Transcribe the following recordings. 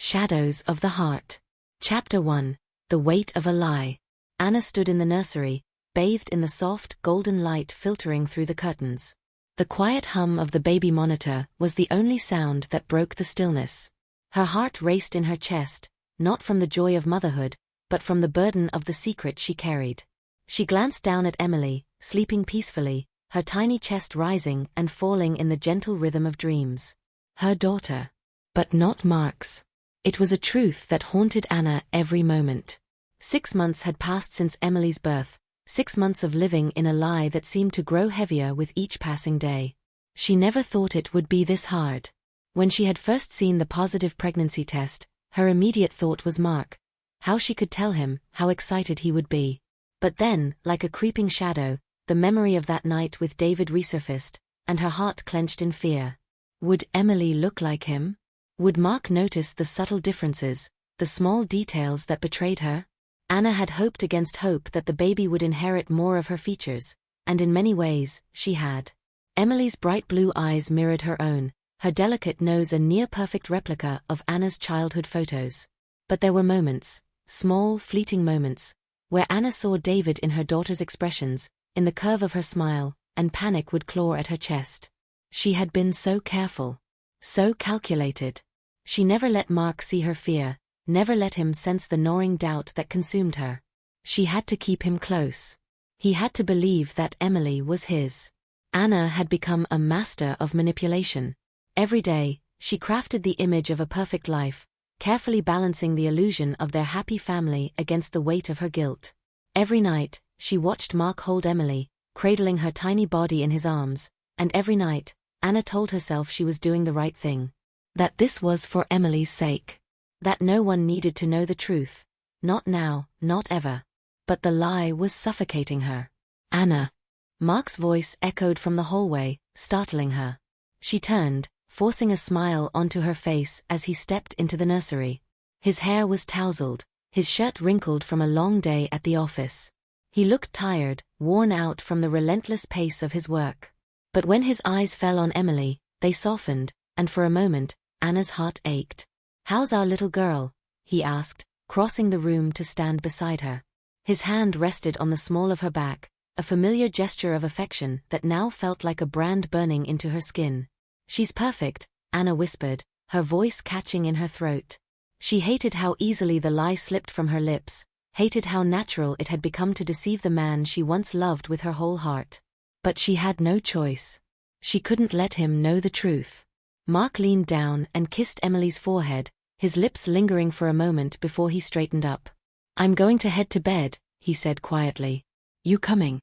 Shadows of the Heart. Chapter 1. The Weight of a Lie. Anna stood in the nursery, bathed in the soft, golden light filtering through the curtains. The quiet hum of the baby monitor was the only sound that broke the stillness. Her heart raced in her chest, not from the joy of motherhood, but from the burden of the secret she carried. She glanced down at Emily, sleeping peacefully, her tiny chest rising and falling in the gentle rhythm of dreams. Her daughter. But not Mark's. It was a truth that haunted Anna every moment. 6 months had passed since Emily's birth, 6 months of living in a lie that seemed to grow heavier with each passing day. She never thought it would be this hard. When she had first seen the positive pregnancy test, her immediate thought was Mark. How she could tell him, how excited he would be. But then, like a creeping shadow, the memory of that night with David resurfaced, and her heart clenched in fear. Would Emily look like him? Would Mark notice the subtle differences, the small details that betrayed her? Anna had hoped against hope that the baby would inherit more of her features, and in many ways, she had. Emily's bright blue eyes mirrored her own, her delicate nose a near-perfect replica of Anna's childhood photos. But there were moments, small, fleeting moments, where Anna saw David in her daughter's expressions, in the curve of her smile, and panic would claw at her chest. She had been so careful, so calculated. She never let Mark see her fear, never let him sense the gnawing doubt that consumed her. She had to keep him close. He had to believe that Emily was his. Anna had become a master of manipulation. Every day, she crafted the image of a perfect life, carefully balancing the illusion of their happy family against the weight of her guilt. Every night, she watched Mark hold Emily, cradling her tiny body in his arms, and every night, Anna told herself she was doing the right thing. That this was for Emily's sake. That no one needed to know the truth. Not now, not ever. But the lie was suffocating her. Anna. Mark's voice echoed from the hallway, startling her. She turned, forcing a smile onto her face as he stepped into the nursery. His hair was tousled, his shirt wrinkled from a long day at the office. He looked tired, worn out from the relentless pace of his work. But when his eyes fell on Emily, they softened, and for a moment, Anna's heart ached. "How's our little girl?" he asked, crossing the room to stand beside her. His hand rested on the small of her back, a familiar gesture of affection that now felt like a brand burning into her skin. "She's perfect," Anna whispered, her voice catching in her throat. She hated how easily the lie slipped from her lips, hated how natural it had become to deceive the man she once loved with her whole heart. But she had no choice. She couldn't let him know the truth. Mark leaned down and kissed Emily's forehead, his lips lingering for a moment before he straightened up. "I'm going to head to bed," he said quietly. "You coming?"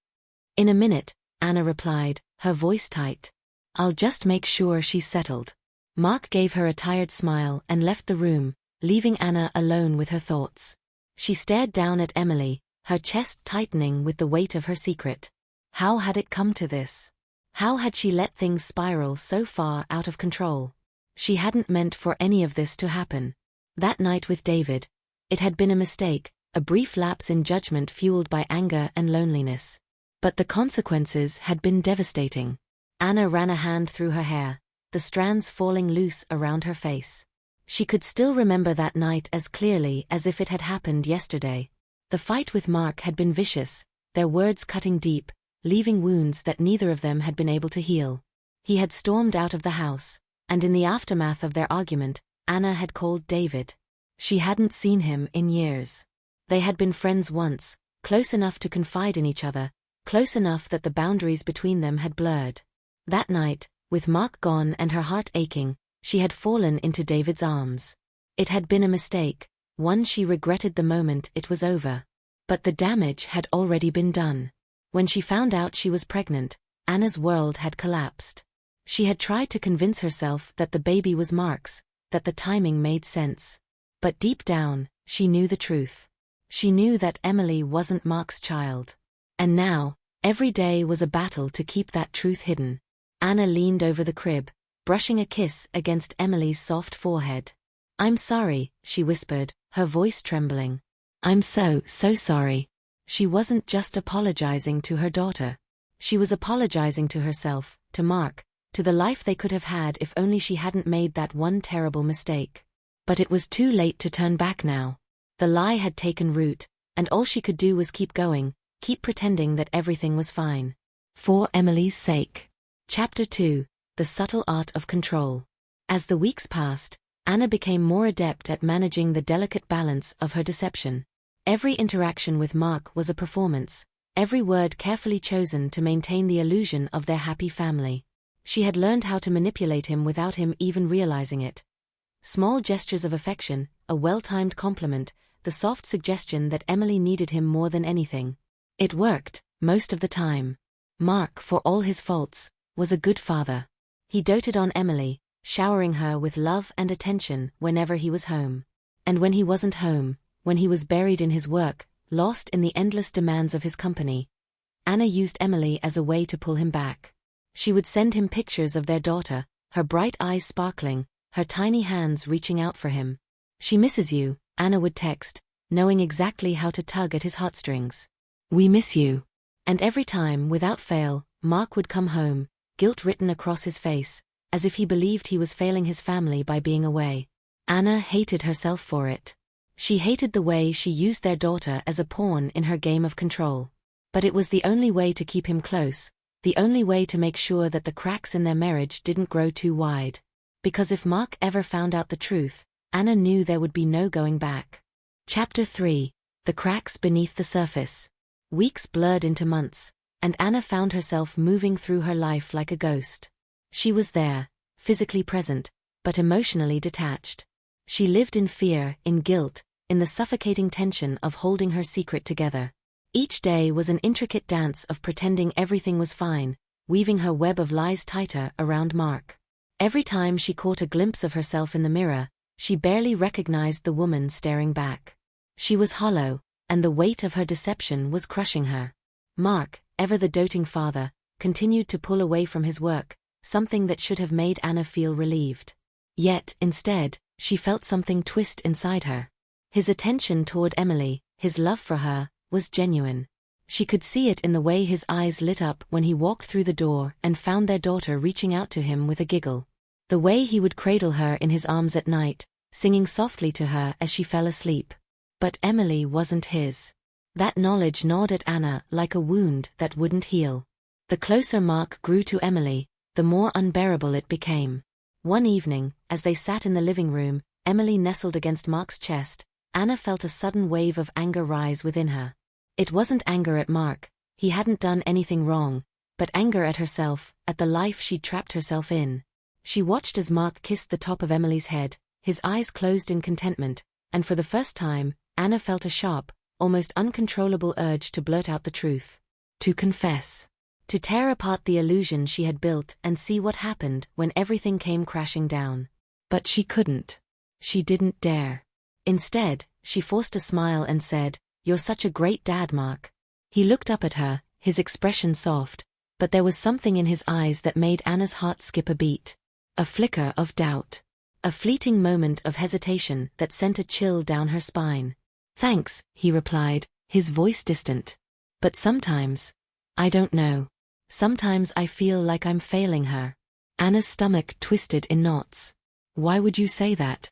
"In a minute," Anna replied, her voice tight. "I'll just make sure she's settled." Mark gave her a tired smile and left the room, leaving Anna alone with her thoughts. She stared down at Emily, her chest tightening with the weight of her secret. How had it come to this? How had she let things spiral so far out of control? She hadn't meant for any of this to happen. That night with David, it had been a mistake, a brief lapse in judgment fueled by anger and loneliness. But the consequences had been devastating. Anna ran a hand through her hair, the strands falling loose around her face. She could still remember that night as clearly as if it had happened yesterday. The fight with Mark had been vicious, their words cutting deep, leaving wounds that neither of them had been able to heal. He had stormed out of the house, and in the aftermath of their argument, Anna had called David. She hadn't seen him in years. They had been friends once, close enough to confide in each other, close enough that the boundaries between them had blurred. That night, with Mark gone and her heart aching, she had fallen into David's arms. It had been a mistake, one she regretted the moment it was over. But the damage had already been done. When she found out she was pregnant, Anna's world had collapsed. She had tried to convince herself that the baby was Mark's, that the timing made sense. But deep down, she knew the truth. She knew that Emily wasn't Mark's child. And now, every day was a battle to keep that truth hidden. Anna leaned over the crib, brushing a kiss against Emily's soft forehead. "I'm sorry," she whispered, her voice trembling. "I'm so sorry." She wasn't just apologizing to her daughter. She was apologizing to herself, to Mark, to the life they could have had if only she hadn't made that one terrible mistake. But it was too late to turn back now. The lie had taken root, and all she could do was keep going, keep pretending that everything was fine. For Emily's sake. Chapter 2. The Subtle Art of Control. As the weeks passed, Anna became more adept at managing the delicate balance of her deception. Every interaction with Mark was a performance, every word carefully chosen to maintain the illusion of their happy family. She had learned how to manipulate him without him even realizing it. Small gestures of affection, a well-timed compliment, the soft suggestion that Emily needed him more than anything. It worked, most of the time. Mark, for all his faults, was a good father. He doted on Emily, showering her with love and attention whenever he was home. And when he wasn't home, when he was buried in his work, lost in the endless demands of his company, Anna used Emily as a way to pull him back. She would send him pictures of their daughter, her bright eyes sparkling, her tiny hands reaching out for him. "She misses you," Anna would text, knowing exactly how to tug at his heartstrings. "We miss you." And every time, without fail, Mark would come home, guilt written across his face, as if he believed he was failing his family by being away. Anna hated herself for it. She hated the way she used their daughter as a pawn in her game of control. But it was the only way to keep him close, the only way to make sure that the cracks in their marriage didn't grow too wide. Because if Mark ever found out the truth, Anna knew there would be no going back. Chapter 3. The Cracks Beneath the Surface. Weeks blurred into months, and Anna found herself moving through her life like a ghost. She was there, physically present, but emotionally detached. She lived in fear, in guilt, in the suffocating tension of holding her secret together. Each day was an intricate dance of pretending everything was fine, weaving her web of lies tighter around Mark. Every time she caught a glimpse of herself in the mirror, she barely recognized the woman staring back. She was hollow, and the weight of her deception was crushing her. Mark, ever the doting father, continued to pull away from his work, something that should have made Anna feel relieved. Yet, instead, she felt something twist inside her. His attention toward Emily, his love for her, was genuine. She could see it in the way his eyes lit up when he walked through the door and found their daughter reaching out to him with a giggle. The way he would cradle her in his arms at night, singing softly to her as she fell asleep. But Emily wasn't his. That knowledge gnawed at Anna like a wound that wouldn't heal. The closer Mark grew to Emily, the more unbearable it became. One evening, as they sat in the living room, Emily nestled against Mark's chest, Anna felt a sudden wave of anger rise within her. It wasn't anger at Mark, he hadn't done anything wrong, but anger at herself, at the life she'd trapped herself in. She watched as Mark kissed the top of Emily's head, his eyes closed in contentment, and for the first time, Anna felt a sharp, almost uncontrollable urge to blurt out the truth. To confess. To tear apart the illusion she had built and see what happened when everything came crashing down. But she couldn't. She didn't dare. Instead, she forced a smile and said, "You're such a great dad, Mark." He looked up at her, his expression soft, but there was something in his eyes that made Anna's heart skip a beat. A flicker of doubt. A fleeting moment of hesitation that sent a chill down her spine. "Thanks," he replied, his voice distant. "But sometimes, I don't know. Sometimes I feel like I'm failing her." Anna's stomach twisted in knots. "Why would you say that?"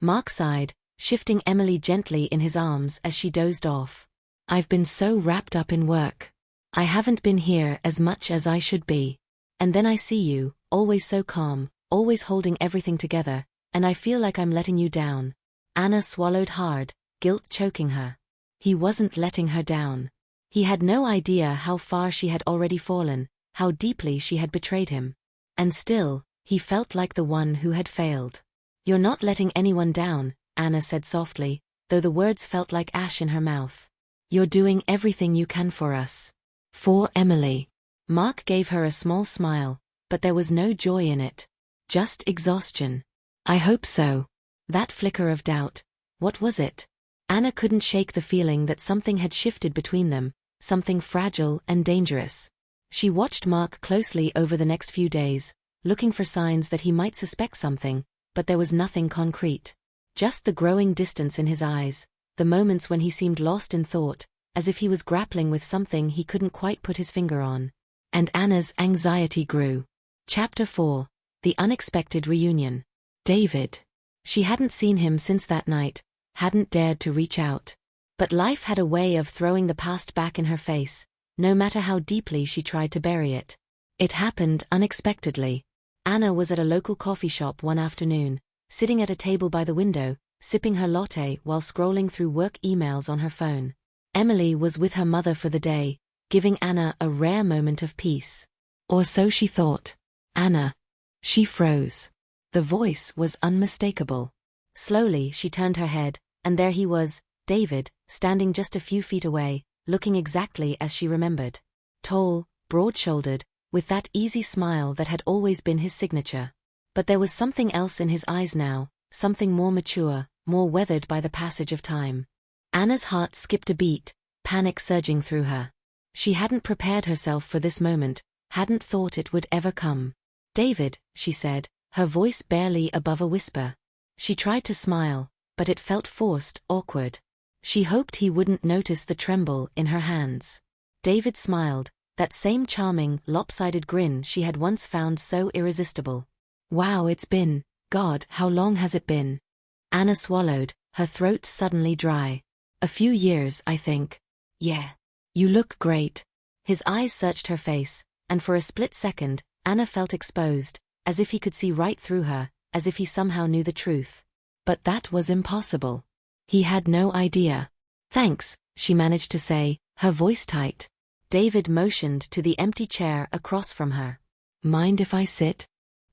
Mark sighed, shifting Emily gently in his arms as she dozed off. "I've been so wrapped up in work. I haven't been here as much as I should be. And then I see you, always so calm, always holding everything together, and I feel like I'm letting you down." Anna swallowed hard, guilt choking her. He wasn't letting her down. He had no idea how far she had already fallen, how deeply she had betrayed him. And still, he felt like the one who had failed. "You're not letting anyone down," Anna said softly, though the words felt like ash in her mouth. "You're doing everything you can for us. For Emily." Mark gave her a small smile, but there was no joy in it. Just exhaustion. "I hope so." That flicker of doubt. What was it? Anna couldn't shake the feeling that something had shifted between them, something fragile and dangerous. She watched Mark closely over the next few days, looking for signs that he might suspect something, but there was nothing concrete. Just the growing distance in his eyes, the moments when he seemed lost in thought, as if he was grappling with something he couldn't quite put his finger on. And Anna's anxiety grew. Chapter 4. The Unexpected Reunion. David. She hadn't seen him since that night, hadn't dared to reach out. But life had a way of throwing the past back in her face, no matter how deeply she tried to bury it. It happened unexpectedly. Anna was at a local coffee shop one afternoon, sitting at a table by the window, sipping her latte while scrolling through work emails on her phone. Emily was with her mother for the day, giving Anna a rare moment of peace. Or so she thought. Anna. She froze. The voice was unmistakable. Slowly she turned her head, and there he was, David, standing just a few feet away, looking exactly as she remembered. Tall, broad-shouldered, with that easy smile that had always been his signature. But there was something else in his eyes now, something more mature, more weathered by the passage of time. Anna's heart skipped a beat, panic surging through her. She hadn't prepared herself for this moment, hadn't thought it would ever come. David, she said, her voice barely above a whisper. She tried to smile, but it felt forced, awkward. She hoped he wouldn't notice the tremble in her hands. David smiled, that same charming, lopsided grin she had once found so irresistible. Wow, it's been, God, how long has it been? Anna swallowed, her throat suddenly dry. A few years, I think. Yeah. You look great. His eyes searched her face, and for a split second, Anna felt exposed, as if he could see right through her, as if he somehow knew the truth. But that was impossible. He had no idea. Thanks, she managed to say, her voice tight. David motioned to the empty chair across from her. Mind if I sit?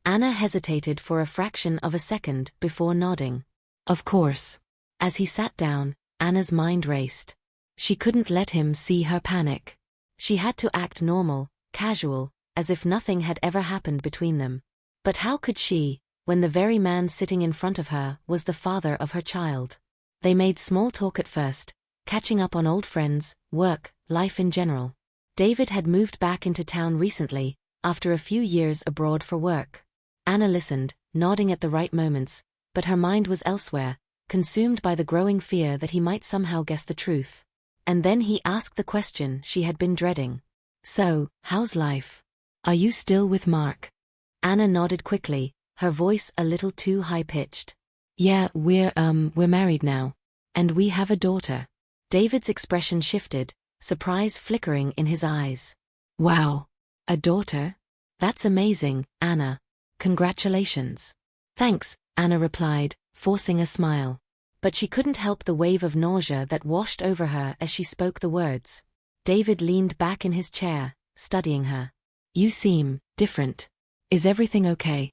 Anna hesitated for a fraction of a second before nodding. Of course. As he sat down, Anna's mind raced. She couldn't let him see her panic. She had to act normal, casual, as if nothing had ever happened between them. But how could she, when the very man sitting in front of her was the father of her child? They made small talk at first, catching up on old friends, work, life in general. David had moved back into town recently, after a few years abroad for work. Anna listened, nodding at the right moments, but her mind was elsewhere, consumed by the growing fear that he might somehow guess the truth. And then he asked the question she had been dreading. So, how's life? Are you still with Mark? Anna nodded quickly, her voice a little too high-pitched. Yeah, we're married now. And we have a daughter. David's expression shifted, surprise flickering in his eyes. Wow. A daughter? That's amazing, Anna. Congratulations. Thanks, Anna replied, forcing a smile. But she couldn't help the wave of nausea that washed over her as she spoke the words. David leaned back in his chair, studying her. You seem different. Is everything okay?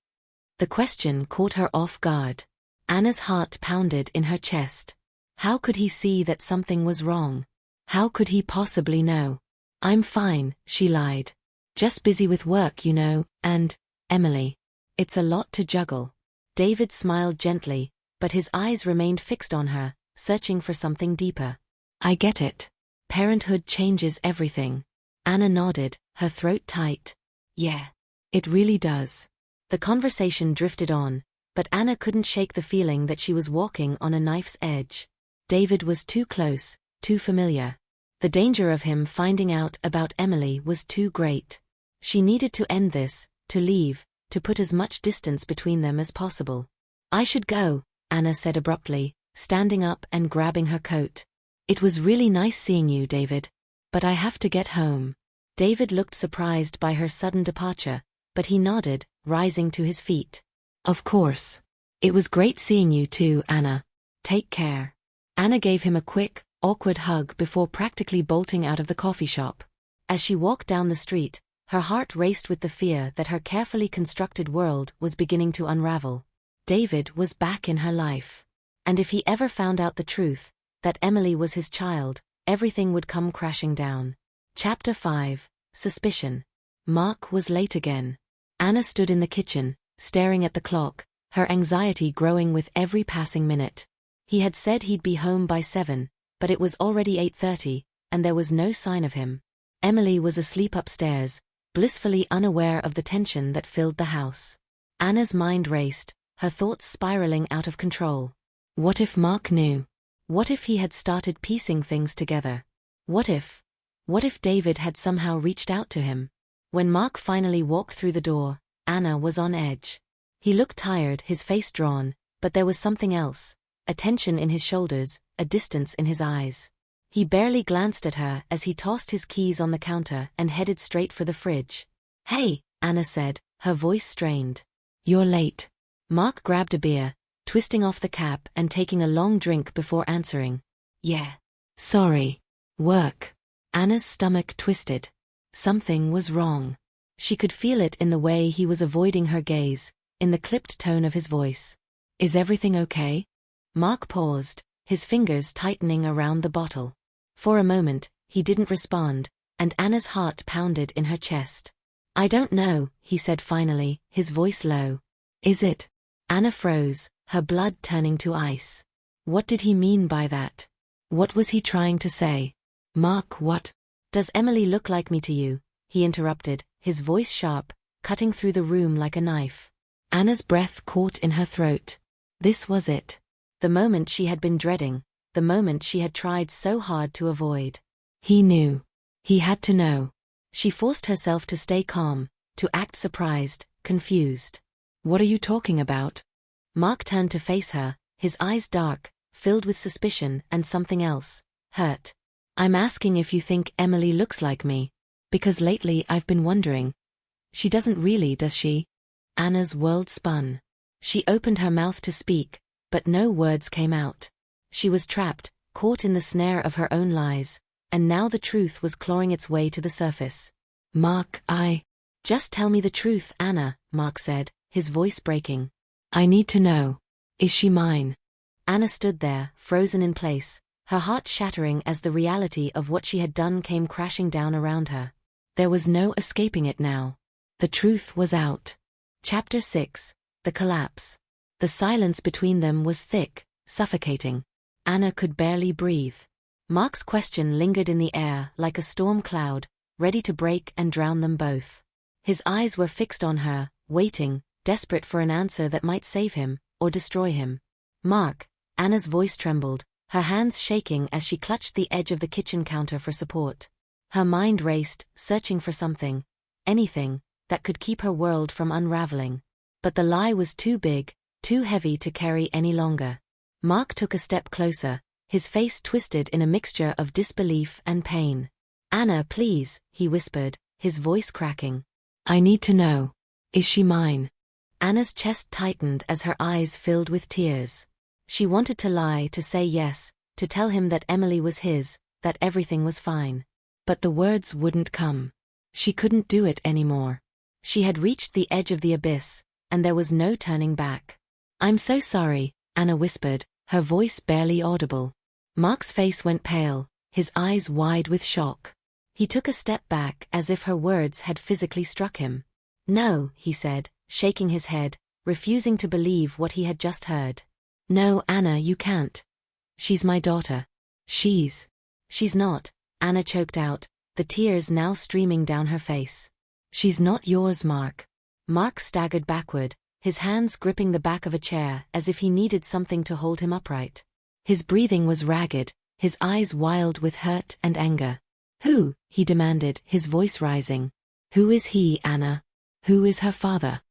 The question caught her off guard. Anna's heart pounded in her chest. How could he see that something was wrong? How could he possibly know? I'm fine, she lied. Just busy with work, and, Emily. It's a lot to juggle. David smiled gently, but his eyes remained fixed on her, searching for something deeper. I get it. Parenthood changes everything. Anna nodded, her throat tight. Yeah. It really does. The conversation drifted on, but Anna couldn't shake the feeling that she was walking on a knife's edge. David was too close, too familiar. The danger of him finding out about Emily was too great. She needed to end this, to leave, to put as much distance between them as possible. I should go, Anna said abruptly, standing up and grabbing her coat. It was really nice seeing you, David. But I have to get home. David looked surprised by her sudden departure, but he nodded, rising to his feet. Of course. It was great seeing you too, Anna. Take care. Anna gave him a quick, awkward hug before practically bolting out of the coffee shop. As she walked down the street, her heart raced with the fear that her carefully constructed world was beginning to unravel. David was back in her life. And if he ever found out the truth, that Emily was his child, everything would come crashing down. Chapter 5. Suspicion. Mark was late again. Anna stood in the kitchen, staring at the clock, her anxiety growing with every passing minute. He had said he'd be home by 7, but it was already 8:30, and there was no sign of him. Emily was asleep upstairs, blissfully unaware of the tension that filled the house. Anna's mind raced, her thoughts spiraling out of control. What if Mark knew? What if he had started piecing things together? What if David had somehow reached out to him? When Mark finally walked through the door, Anna was on edge. He looked tired, his face drawn, But there was something else, a tension in his shoulders, a distance in his eyes. He barely glanced at her as he tossed his keys on the counter and headed straight for the fridge. "Hey," Anna said, her voice strained. "You're late." Mark grabbed a beer, twisting off the cap and taking a long drink before answering. "Yeah. Sorry. Work." Anna's stomach twisted. Something was wrong. She could feel it in the way he was avoiding her gaze, in the clipped tone of his voice. "Is everything okay?" Mark paused, his fingers tightening around the bottle. For a moment, he didn't respond, and Anna's heart pounded in her chest. "I don't know," he said finally, his voice low. "Is it?" Anna froze, her blood turning to ice. What did he mean by that? What was he trying to say? "Mark, what? Does Emily look like me to you?" he interrupted, his voice sharp, cutting through the room like a knife. Anna's breath caught in her throat. This was it. The moment she had been dreading, the moment she had tried so hard to avoid. He knew. He had to know. She forced herself to stay calm, to act surprised, confused. "What are you talking about?" Mark turned to face her, his eyes dark, filled with suspicion and something else, hurt. "I'm asking if you think Emily looks like me. Because lately I've been wondering. She doesn't really, does she?" Anna's world spun. She opened her mouth to speak, but no words came out. She was trapped, caught in the snare of her own lies, and now the truth was clawing its way to the surface. "Mark, Just tell me the truth, Anna," Mark said, his voice breaking. "I need to know. Is she mine?" Anna stood there, frozen in place, her heart shattering as the reality of what she had done came crashing down around her. There was no escaping it now. The truth was out. Chapter 6. The Collapse. The silence between them was thick, suffocating. Anna could barely breathe. Mark's question lingered in the air like a storm cloud, ready to break and drown them both. His eyes were fixed on her, waiting, desperate for an answer that might save him, or destroy him. "Mark," Anna's voice trembled, her hands shaking as she clutched the edge of the kitchen counter for support. Her mind raced, searching for something, anything, that could keep her world from unraveling. But the lie was too big, too heavy to carry any longer. Mark took a step closer, his face twisted in a mixture of disbelief and pain. "Anna, please," he whispered, his voice cracking. "I need to know. Is she mine?" Anna's chest tightened as her eyes filled with tears. She wanted to lie, to say yes, to tell him that Emily was his, that everything was fine. But the words wouldn't come. She couldn't do it anymore. She had reached the edge of the abyss, and there was no turning back. "I'm so sorry," Anna whispered, her voice barely audible. Mark's face went pale, his eyes wide with shock. He took a step back as if her words had physically struck him. "No," he said, shaking his head, refusing to believe what he had just heard. "No, Anna, you can't. She's my daughter." She's not," Anna choked out, the tears now streaming down her face. "She's not yours, Mark." Mark staggered backward, his hands gripping the back of a chair as if he needed something to hold him upright. His breathing was ragged, his eyes wild with hurt and anger. "Who?" he demanded, his voice rising. "Who is he, Anna? Who is her father?"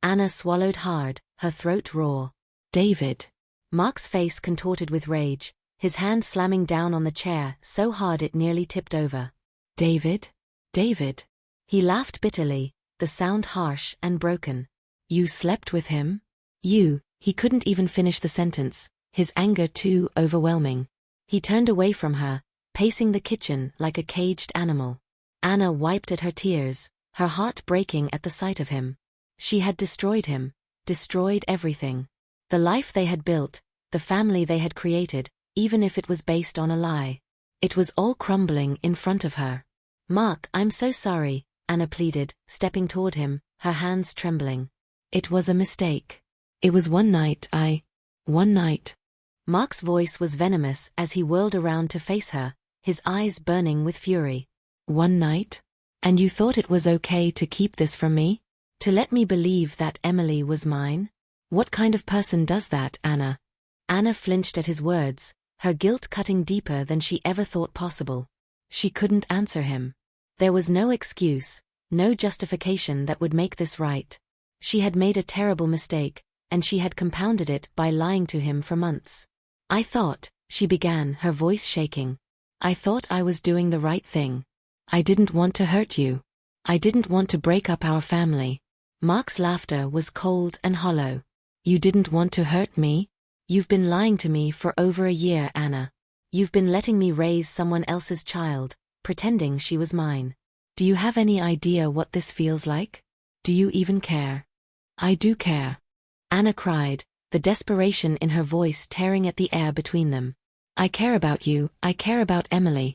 Anna swallowed hard, her throat raw. "David." Mark's face contorted with rage, his hand slamming down on the chair so hard it nearly tipped over. "David? David?" He laughed bitterly, the sound harsh and broken. "You slept with him? You?" He couldn't even finish the sentence, his anger too overwhelming. He turned away from her, pacing the kitchen like a caged animal. Anna wiped at her tears, her heart breaking at the sight of him. She had destroyed him, destroyed everything. The life they had built, the family they had created, even if it was based on a lie. It was all crumbling in front of her. "Mark, I'm so sorry," Anna pleaded, stepping toward him, her hands trembling. "It was a mistake. It was one night. One night." Mark's voice was venomous as he whirled around to face her, his eyes burning with fury. "One night? And you thought it was okay to keep this from me? To let me believe that Emily was mine? What kind of person does that, Anna?" Anna flinched at his words, her guilt cutting deeper than she ever thought possible. She couldn't answer him. There was no excuse, no justification that would make this right. She had made a terrible mistake, and she had compounded it by lying to him for months. "I thought," she began, her voice shaking. "I thought I was doing the right thing. I didn't want to hurt you. I didn't want to break up our family." Mark's laughter was cold and hollow. "You didn't want to hurt me? You've been lying to me for over a year, Anna. You've been letting me raise someone else's child, pretending she was mine. Do you have any idea what this feels like? Do you even care?" "I do care," Anna cried, the desperation in her voice tearing at the air between them. "I care about you, I care about Emily."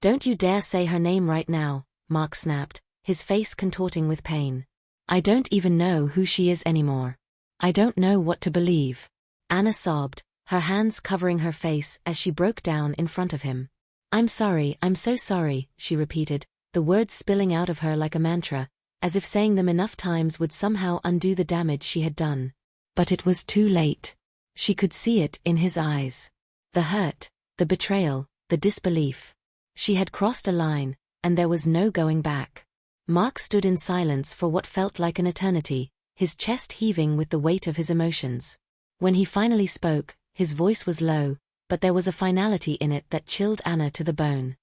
"Don't you dare say her name right now," Mark snapped, his face contorting with pain. "I don't even know who she is anymore. I don't know what to believe." Anna sobbed, her hands covering her face as she broke down in front of him. "I'm sorry, I'm so sorry," she repeated, the words spilling out of her like a mantra, as if saying them enough times would somehow undo the damage she had done. But it was too late. She could see it in his eyes. The hurt, the betrayal, the disbelief. She had crossed a line, and there was no going back. Mark stood in silence for what felt like an eternity, his chest heaving with the weight of his emotions. When he finally spoke, his voice was low, but there was a finality in it that chilled Anna to the bone.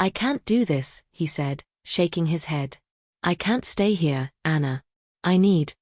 "I can't do this," he said, shaking his head. "I can't stay here, Anna. I need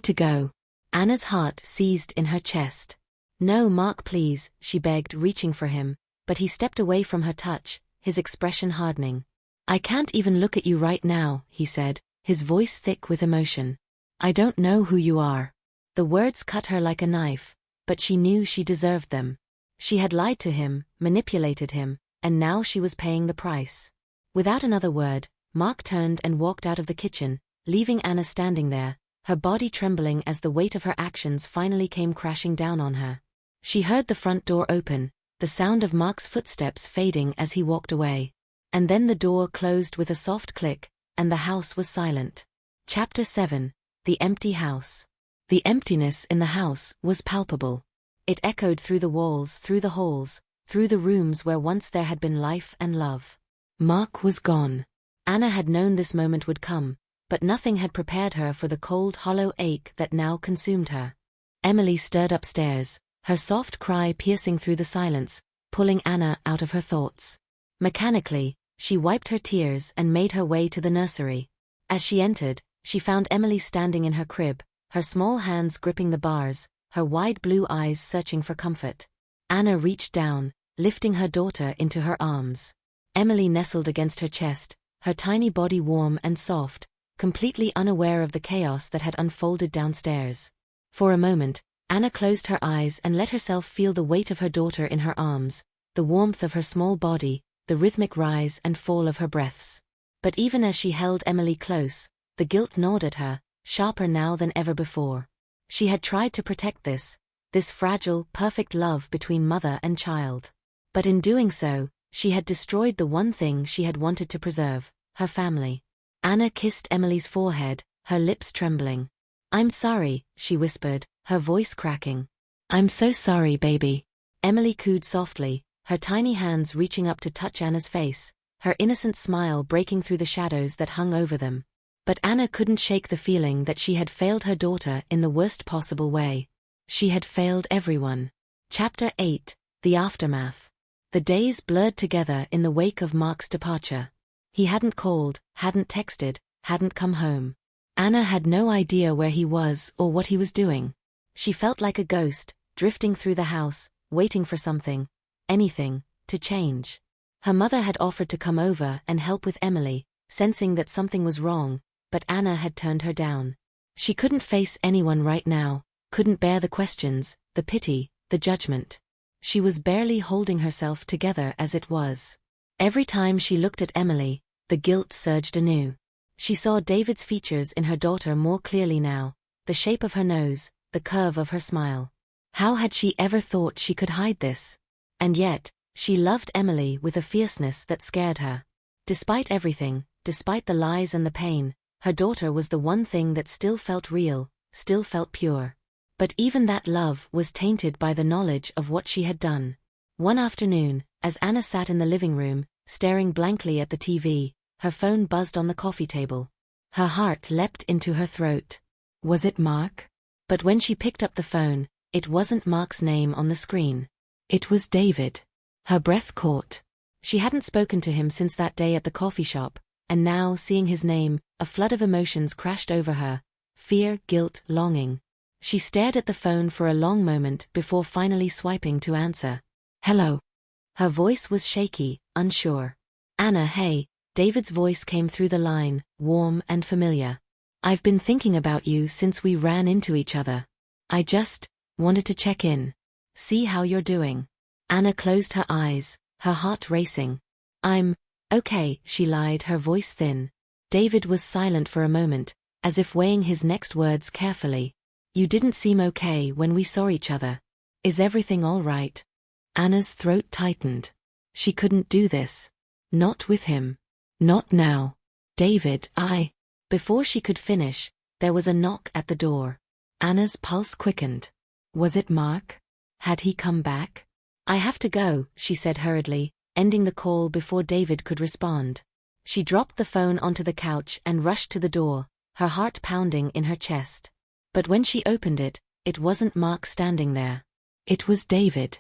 to go." Anna's heart seized in her chest. "No, Mark, please," she begged, reaching for him, but he stepped away from her touch, his expression hardening. "I can't even look at you right now," he said, his voice thick with emotion. "I don't know who you are." The words cut her like a knife, but she knew she deserved them. She had lied to him, manipulated him, and now she was paying the price. Without another word, Mark turned and walked out of the kitchen, leaving Anna standing there, her body trembling as the weight of her actions finally came crashing down on her. She heard the front door open, the sound of Mark's footsteps fading as he walked away. And then the door closed with a soft click, and the house was silent. Chapter 7: The Empty House. The emptiness in the house was palpable. It echoed through the walls, through the halls, through the rooms where once there had been life and love. Mark was gone. Anna had known this moment would come, but nothing had prepared her for the cold, hollow ache that now consumed her. Emily stirred upstairs, her soft cry piercing through the silence, pulling Anna out of her thoughts. Mechanically, she wiped her tears and made her way to the nursery. As she entered, she found Emily standing in her crib, her small hands gripping the bars, her wide blue eyes searching for comfort. Anna reached down, lifting her daughter into her arms. Emily nestled against her chest, her tiny body warm and soft, completely unaware of the chaos that had unfolded downstairs. For a moment, Anna closed her eyes and let herself feel the weight of her daughter in her arms, the warmth of her small body, the rhythmic rise and fall of her breaths. But even as she held Emily close, the guilt gnawed at her, sharper now than ever before. She had tried to protect this fragile, perfect love between mother and child. But in doing so, she had destroyed the one thing she had wanted to preserve, her family. Anna kissed Emily's forehead, her lips trembling. "I'm sorry," she whispered, her voice cracking. "I'm so sorry, baby." Emily cooed softly, her tiny hands reaching up to touch Anna's face, her innocent smile breaking through the shadows that hung over them. But Anna couldn't shake the feeling that she had failed her daughter in the worst possible way. She had failed everyone. Chapter 8: The Aftermath. The days blurred together in the wake of Mark's departure. He hadn't called, hadn't texted, hadn't come home. Anna had no idea where he was or what he was doing. She felt like a ghost, drifting through the house, waiting for something, anything, to change. Her mother had offered to come over and help with Emily, sensing that something was wrong, but Anna had turned her down. She couldn't face anyone right now, couldn't bear the questions, the pity, the judgment. She was barely holding herself together as it was. Every time she looked at Emily, the guilt surged anew. She saw David's features in her daughter more clearly now, the shape of her nose, the curve of her smile. How had she ever thought she could hide this? And yet, she loved Emily with a fierceness that scared her. Despite everything, despite the lies and the pain, her daughter was the one thing that still felt real, still felt pure. But even that love was tainted by the knowledge of what she had done. One afternoon, as Anna sat in the living room, staring blankly at the TV, her phone buzzed on the coffee table. Her heart leapt into her throat. Was it Mark? But when she picked up the phone, it wasn't Mark's name on the screen. It was David. Her breath caught. She hadn't spoken to him since that day at the coffee shop, and now, seeing his name, a flood of emotions crashed over her: fear, guilt, longing. She stared at the phone for a long moment before finally swiping to answer. "Hello." Her voice was shaky, unsure. "Anna, hey." David's voice came through the line, warm and familiar. "I've been thinking about you since we ran into each other. I just wanted to check in. See how you're doing." Anna closed her eyes, her heart racing. "I'm okay," she lied, her voice thin. David was silent for a moment, as if weighing his next words carefully. "You didn't seem okay when we saw each other. Is everything all right?" Anna's throat tightened. She couldn't do this. Not with him. Not now. "David, Before she could finish, there was a knock at the door. Anna's pulse quickened. Was it Mark? Had he come back? "I have to go," she said hurriedly, ending the call before David could respond. She dropped the phone onto the couch and rushed to the door, her heart pounding in her chest. But when she opened it, it wasn't Mark standing there. It was David.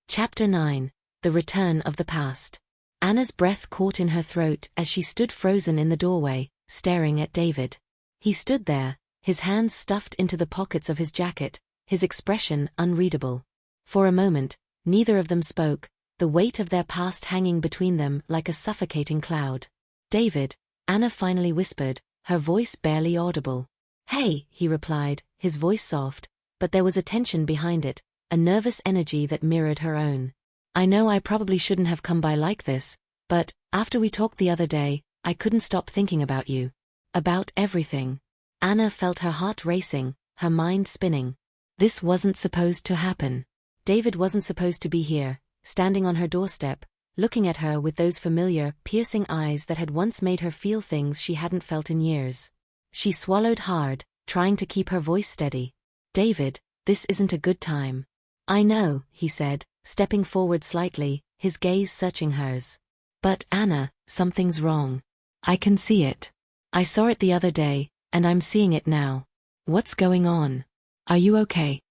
Chapter 9: The Return of the Past. Anna's breath caught in her throat as she stood frozen in the doorway, staring at David. He stood there, his hands stuffed into the pockets of his jacket, his expression unreadable. For a moment, neither of them spoke, the weight of their past hanging between them like a suffocating cloud. "David," Anna finally whispered, her voice barely audible. "Hey," he replied, his voice soft, but there was a tension behind it, a nervous energy that mirrored her own. "I know I probably shouldn't have come by like this, but after we talked the other day, I couldn't stop thinking about you. About everything." Anna felt her heart racing, her mind spinning. This wasn't supposed to happen. David wasn't supposed to be here, standing on her doorstep, looking at her with those familiar, piercing eyes that had once made her feel things she hadn't felt in years. She swallowed hard, trying to keep her voice steady. "David, this isn't a good time." "I know," he said, stepping forward slightly, his gaze searching hers. "But Anna, something's wrong. I can see it. I saw it the other day, and I'm seeing it now. What's going on? Are you okay?"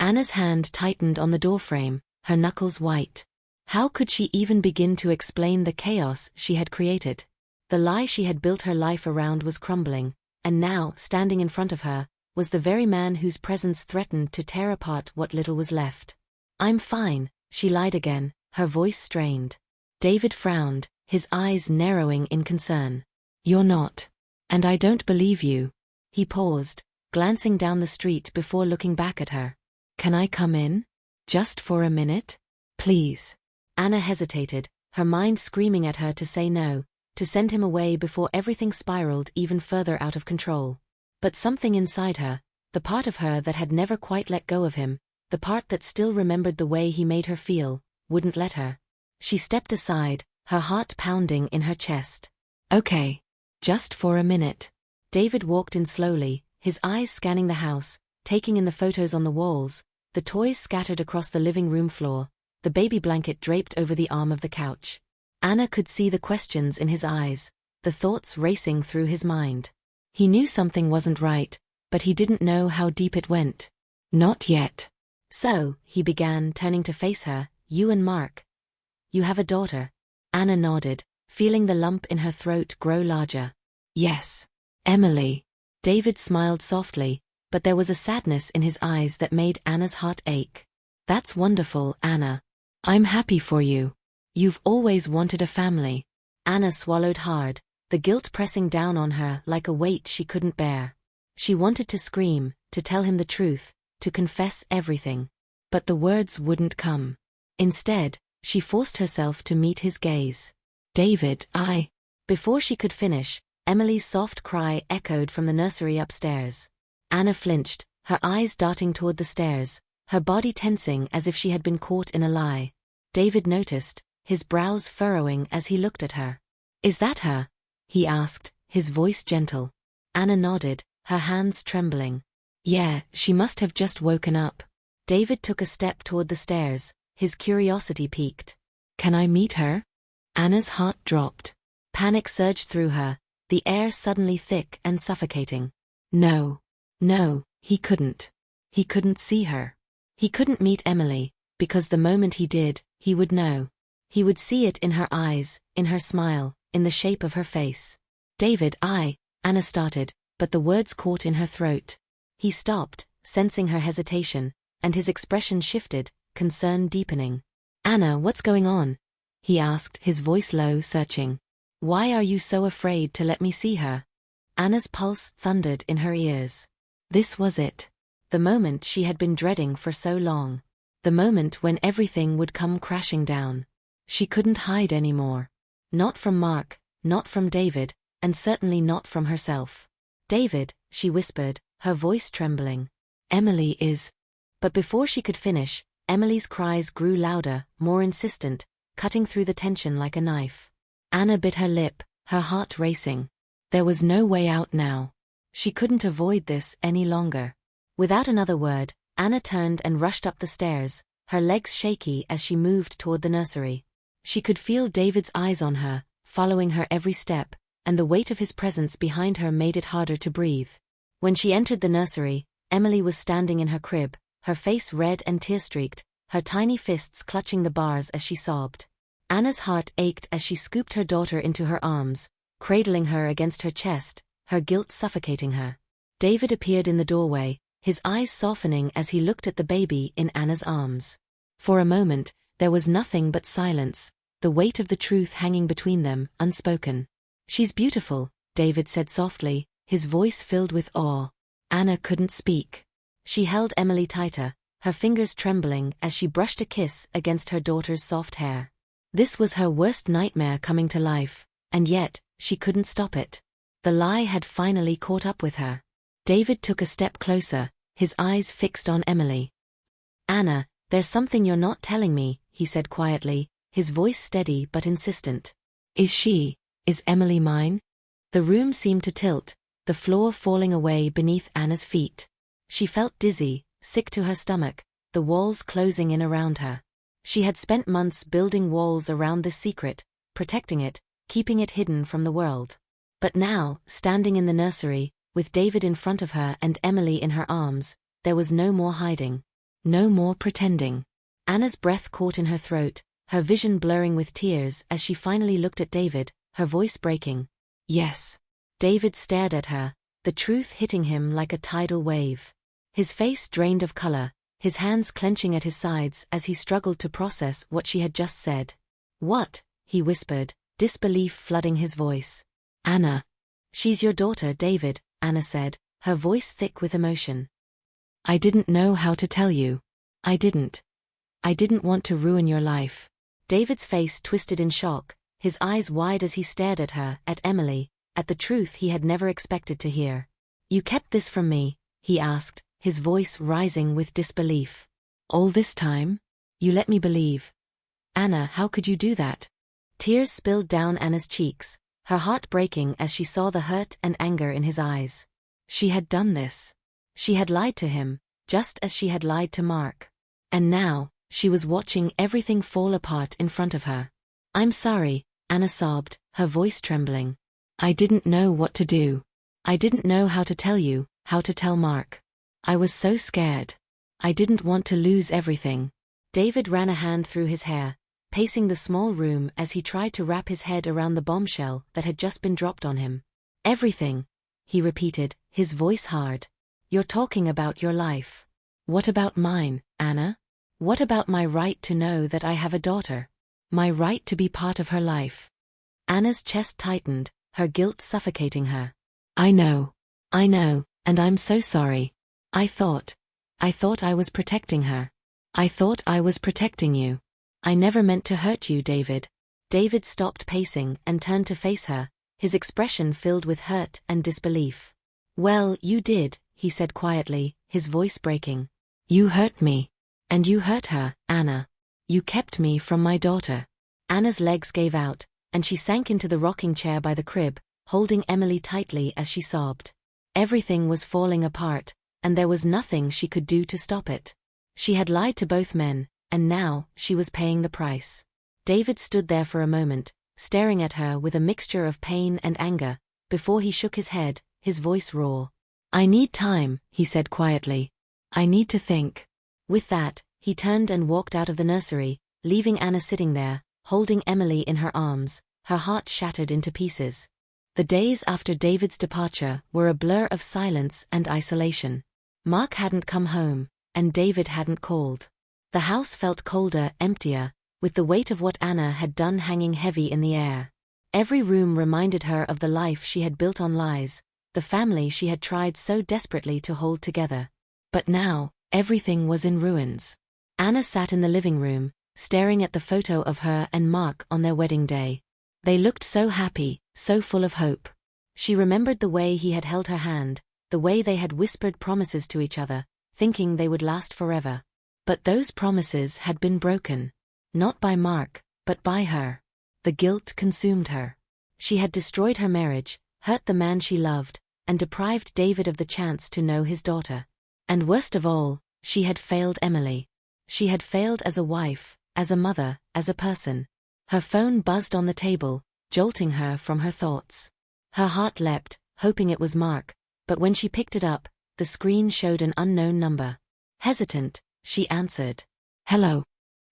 Anna's hand tightened on the doorframe, her knuckles white. How could she even begin to explain the chaos she had created? The lie she had built her life around was crumbling, and now, standing in front of her, was the very man whose presence threatened to tear apart what little was left. "I'm fine," she lied again, her voice strained. David frowned, his eyes narrowing in concern. "You're not. And I don't believe you." He paused, glancing down the street before looking back at her. "Can I come in? Just for a minute? Please." Anna hesitated, her mind screaming at her to say no, to send him away before everything spiraled even further out of control. But something inside her, the part of her that had never quite let go of him, the part that still remembered the way he made her feel, wouldn't let her. She stepped aside, her heart pounding in her chest. "Okay. Just for a minute." David walked in slowly, his eyes scanning the house, taking in the photos on the walls, the toys scattered across the living room floor, the baby blanket draped over the arm of the couch. Anna could see the questions in his eyes, the thoughts racing through his mind. He knew something wasn't right, but he didn't know how deep it went. "Not yet." "So," he began, turning to face her, "you and Mark. You have a daughter." Anna nodded, feeling the lump in her throat grow larger. "Yes. Emily." David smiled softly, but there was a sadness in his eyes that made Anna's heart ache. "That's wonderful, Anna. I'm happy for you. You've always wanted a family." Anna swallowed hard, the guilt pressing down on her like a weight she couldn't bear. She wanted to scream, to tell him the truth, to confess everything. But the words wouldn't come. Instead, she forced herself to meet his gaze. "David, Before she could finish, Emily's soft cry echoed from the nursery upstairs. Anna flinched, her eyes darting toward the stairs, her body tensing as if she had been caught in a lie. David noticed, his brows furrowing as he looked at her. "Is that her?" he asked, his voice gentle. Anna nodded, her hands trembling. "Yeah, she must have just woken up." David took a step toward the stairs, his curiosity piqued. "Can I meet her?" Anna's heart dropped. Panic surged through her, the air suddenly thick and suffocating. No, he couldn't. He couldn't see her. He couldn't meet Emily, because the moment he did, he would know. He would see it in her eyes, in her smile, in the shape of her face. David, Anna started, but the words caught in her throat. He stopped, sensing her hesitation, and his expression shifted, concern deepening. Anna, what's going on? He asked, his voice low, searching. Why are you so afraid to let me see her? Anna's pulse thundered in her ears. This was it. The moment she had been dreading for so long. The moment when everything would come crashing down. She couldn't hide anymore. Not from Mark, not from David, and certainly not from herself. David, she whispered, her voice trembling. Emily is... But before she could finish, Emily's cries grew louder, more insistent, cutting through the tension like a knife. Anna bit her lip, her heart racing. There was no way out now. She couldn't avoid this any longer. Without another word, Anna turned and rushed up the stairs, her legs shaky as she moved toward the nursery. She could feel David's eyes on her, following her every step, and the weight of his presence behind her made it harder to breathe. When she entered the nursery, Emily was standing in her crib, her face red and tear-streaked, her tiny fists clutching the bars as she sobbed. Anna's heart ached as she scooped her daughter into her arms, cradling her against her chest, her guilt suffocating her. David appeared in the doorway, his eyes softening as he looked at the baby in Anna's arms. For a moment, there was nothing but silence, the weight of the truth hanging between them, unspoken. She's beautiful, David said softly, his voice filled with awe. Anna couldn't speak. She held Emily tighter, her fingers trembling as she brushed a kiss against her daughter's soft hair. This was her worst nightmare coming to life, and yet, she couldn't stop it. The lie had finally caught up with her. David took a step closer, his eyes fixed on Emily. Anna, there's something you're not telling me, he said quietly, his voice steady but insistent. Is Emily mine? The room seemed to tilt, the floor falling away beneath Anna's feet. She felt dizzy, sick to her stomach, the walls closing in around her. She had spent months building walls around this secret, protecting it, keeping it hidden from the world. But now, standing in the nursery, with David in front of her and Emily in her arms, there was no more hiding. No more pretending. Anna's breath caught in her throat, her vision blurring with tears as she finally looked at David, her voice breaking. Yes. David stared at her, the truth hitting him like a tidal wave. His face drained of color, his hands clenching at his sides as he struggled to process what she had just said. What? He whispered, disbelief flooding his voice. Anna. She's your daughter, David, Anna said, her voice thick with emotion. I didn't know how to tell you. I didn't want to ruin your life. David's face twisted in shock, his eyes wide as he stared at her, at Emily, at the truth he had never expected to hear. You kept this from me, he asked, his voice rising with disbelief. All this time? You let me believe. Anna, how could you do that? Tears spilled down Anna's cheeks, her heart breaking as she saw the hurt and anger in his eyes. She had done this. She had lied to him, just as she had lied to Mark. And now, she was watching everything fall apart in front of her. I'm sorry, Anna sobbed, her voice trembling. I didn't know what to do. I didn't know how to tell you, how to tell Mark. I was so scared. I didn't want to lose everything. David ran a hand through his hair, pacing the small room as he tried to wrap his head around the bombshell that had just been dropped on him. Everything, he repeated, his voice hard. You're talking about your life. What about mine, Anna? What about my right to know that I have a daughter? My right to be part of her life? Anna's chest tightened, her guilt suffocating her. I know, and I'm so sorry. I thought I was protecting her. I thought I was protecting you. I never meant to hurt you, David. David stopped pacing and turned to face her, his expression filled with hurt and disbelief. Well, you did, he said quietly, his voice breaking. You hurt me. And you hurt her, Anna. You kept me from my daughter. Anna's legs gave out, and she sank into the rocking chair by the crib, holding Emily tightly as she sobbed. Everything was falling apart, and there was nothing she could do to stop it. She had lied to both men, and now, she was paying the price. David stood there for a moment, staring at her with a mixture of pain and anger, before he shook his head, his voice raw. I need time, he said quietly. I need to think. With that, he turned and walked out of the nursery, leaving Anna sitting there, holding Emily in her arms, her heart shattered into pieces. The days after David's departure were a blur of silence and isolation. Mark hadn't come home, and David hadn't called. The house felt colder, emptier, with the weight of what Anna had done hanging heavy in the air. Every room reminded her of the life she had built on lies, the family she had tried so desperately to hold together. But now, everything was in ruins. Anna sat in the living room, staring at the photo of her and Mark on their wedding day. They looked so happy, so full of hope. She remembered the way he had held her hand, the way they had whispered promises to each other, thinking they would last forever. But those promises had been broken. Not by Mark, but by her. The guilt consumed her. She had destroyed her marriage, hurt the man she loved, and deprived David of the chance to know his daughter. And worst of all, she had failed Emily. She had failed as a wife, as a mother, as a person. Her phone buzzed on the table, jolting her from her thoughts. Her heart leapt, hoping it was Mark, but when she picked it up, the screen showed an unknown number. Hesitant, she answered. "Hello.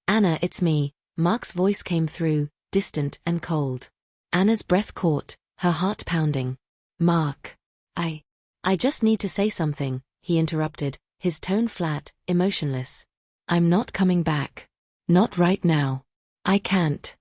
Anna, it's me." Mark's voice came through, distant and cold. Anna's breath caught, her heart pounding. "Mark. I just need to say something," he interrupted, his tone flat, emotionless. "I'm not coming back. Not right now. I can't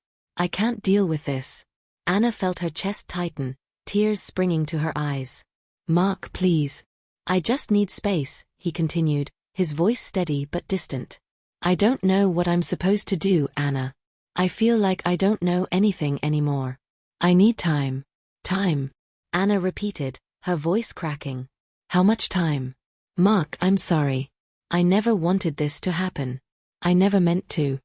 deal with this." Anna felt her chest tighten, tears springing to her eyes. "Mark, please. I just need space," he continued, his voice steady but distant. "I don't know what I'm supposed to do, Anna. I feel like I don't know anything anymore. I need time." "Time," Anna repeated, her voice cracking. "How much time?" "Mark, I'm sorry. I never wanted this to happen. I never meant to."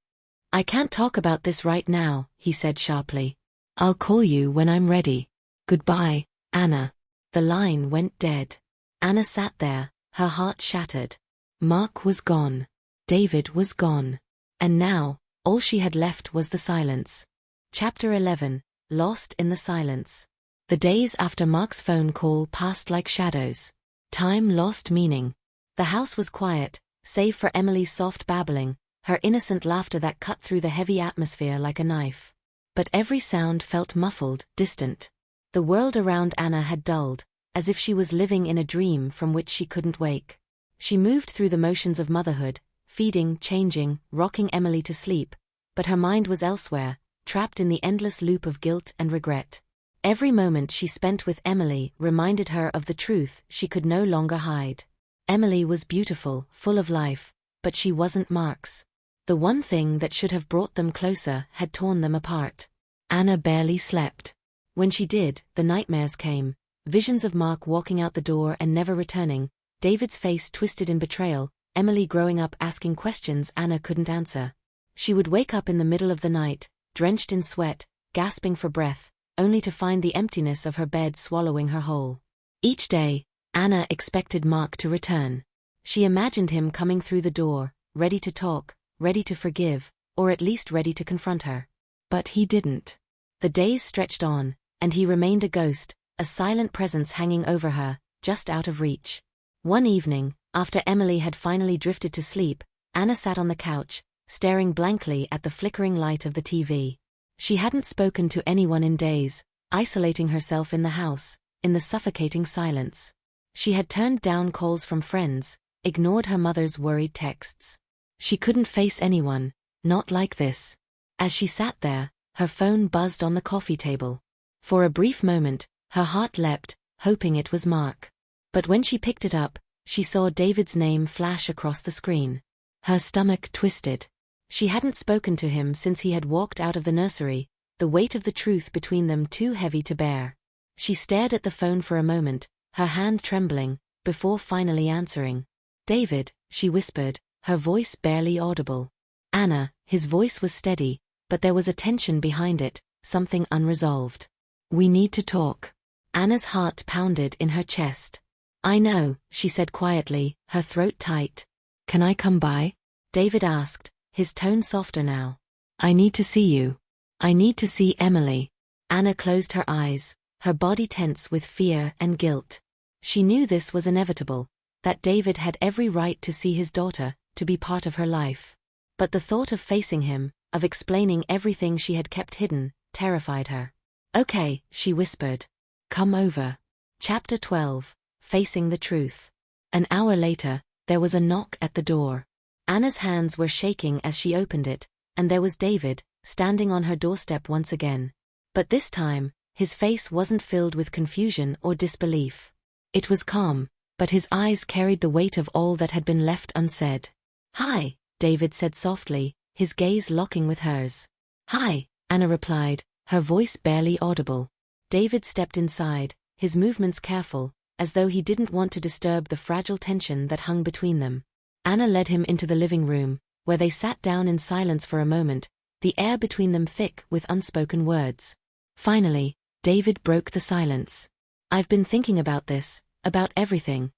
"I can't talk about this right now," he said sharply. "I'll call you when I'm ready. Goodbye, Anna." The line went dead. Anna sat there, her heart shattered. Mark was gone. David was gone. And now, all she had left was the silence. Chapter 11, Lost in the Silence. The days after Mark's phone call passed like shadows. Time lost meaning. The house was quiet, save for Emily's soft babbling, her innocent laughter that cut through the heavy atmosphere like a knife. But every sound felt muffled, distant. The world around Anna had dulled, as if she was living in a dream from which she couldn't wake. She moved through the motions of motherhood, feeding, changing, rocking Emily to sleep, but her mind was elsewhere, trapped in the endless loop of guilt and regret. Every moment she spent with Emily reminded her of the truth she could no longer hide. Emily was beautiful, full of life, but she wasn't Mark's. The one thing that should have brought them closer had torn them apart. Anna barely slept. When she did, the nightmares came, visions of Mark walking out the door and never returning, David's face twisted in betrayal, Emily growing up asking questions Anna couldn't answer. She would wake up in the middle of the night, drenched in sweat, gasping for breath, only to find the emptiness of her bed swallowing her whole. Each day, Anna expected Mark to return. She imagined him coming through the door, ready to talk, ready to forgive, or at least ready to confront her. But he didn't. The days stretched on, and he remained a ghost, a silent presence hanging over her, just out of reach. One evening, after Emily had finally drifted to sleep, Anna sat on the couch, staring blankly at the flickering light of the TV. She hadn't spoken to anyone in days, isolating herself in the house, in the suffocating silence. She had turned down calls from friends, ignored her mother's worried texts. She couldn't face anyone, not like this. As she sat there, her phone buzzed on the coffee table. For a brief moment, her heart leapt, hoping it was Mark. But when she picked it up, she saw David's name flash across the screen. Her stomach twisted. She hadn't spoken to him since he had walked out of the nursery, the weight of the truth between them too heavy to bear. She stared at the phone for a moment, her hand trembling, before finally answering. "David," she whispered, her voice barely audible. "Anna," his voice was steady, but there was a tension behind it, something unresolved. "We need to talk." Anna's heart pounded in her chest. "I know," she said quietly, her throat tight. "Can I come by?" David asked, his tone softer now. "I need to see you. I need to see Emily." Anna closed her eyes, her body tense with fear and guilt. She knew this was inevitable. that David had every right to see his daughter, to be part of her life. But the thought of facing him, of explaining everything she had kept hidden, terrified her. "Okay," she whispered. "Come over." Chapter 12. Facing the Truth. An hour later, there was a knock at the door. Anna's hands were shaking as she opened it, and there was David, standing on her doorstep once again. But this time, his face wasn't filled with confusion or disbelief. It was calm, but his eyes carried the weight of all that had been left unsaid. "Hi," David said softly, his gaze locking with hers. "Hi," Anna replied, her voice barely audible. David stepped inside, his movements careful, as though he didn't want to disturb the fragile tension that hung between them. Anna led him into the living room, where they sat down in silence for a moment, the air between them thick with unspoken words. Finally, David broke the silence. "I've been thinking about this, about everything.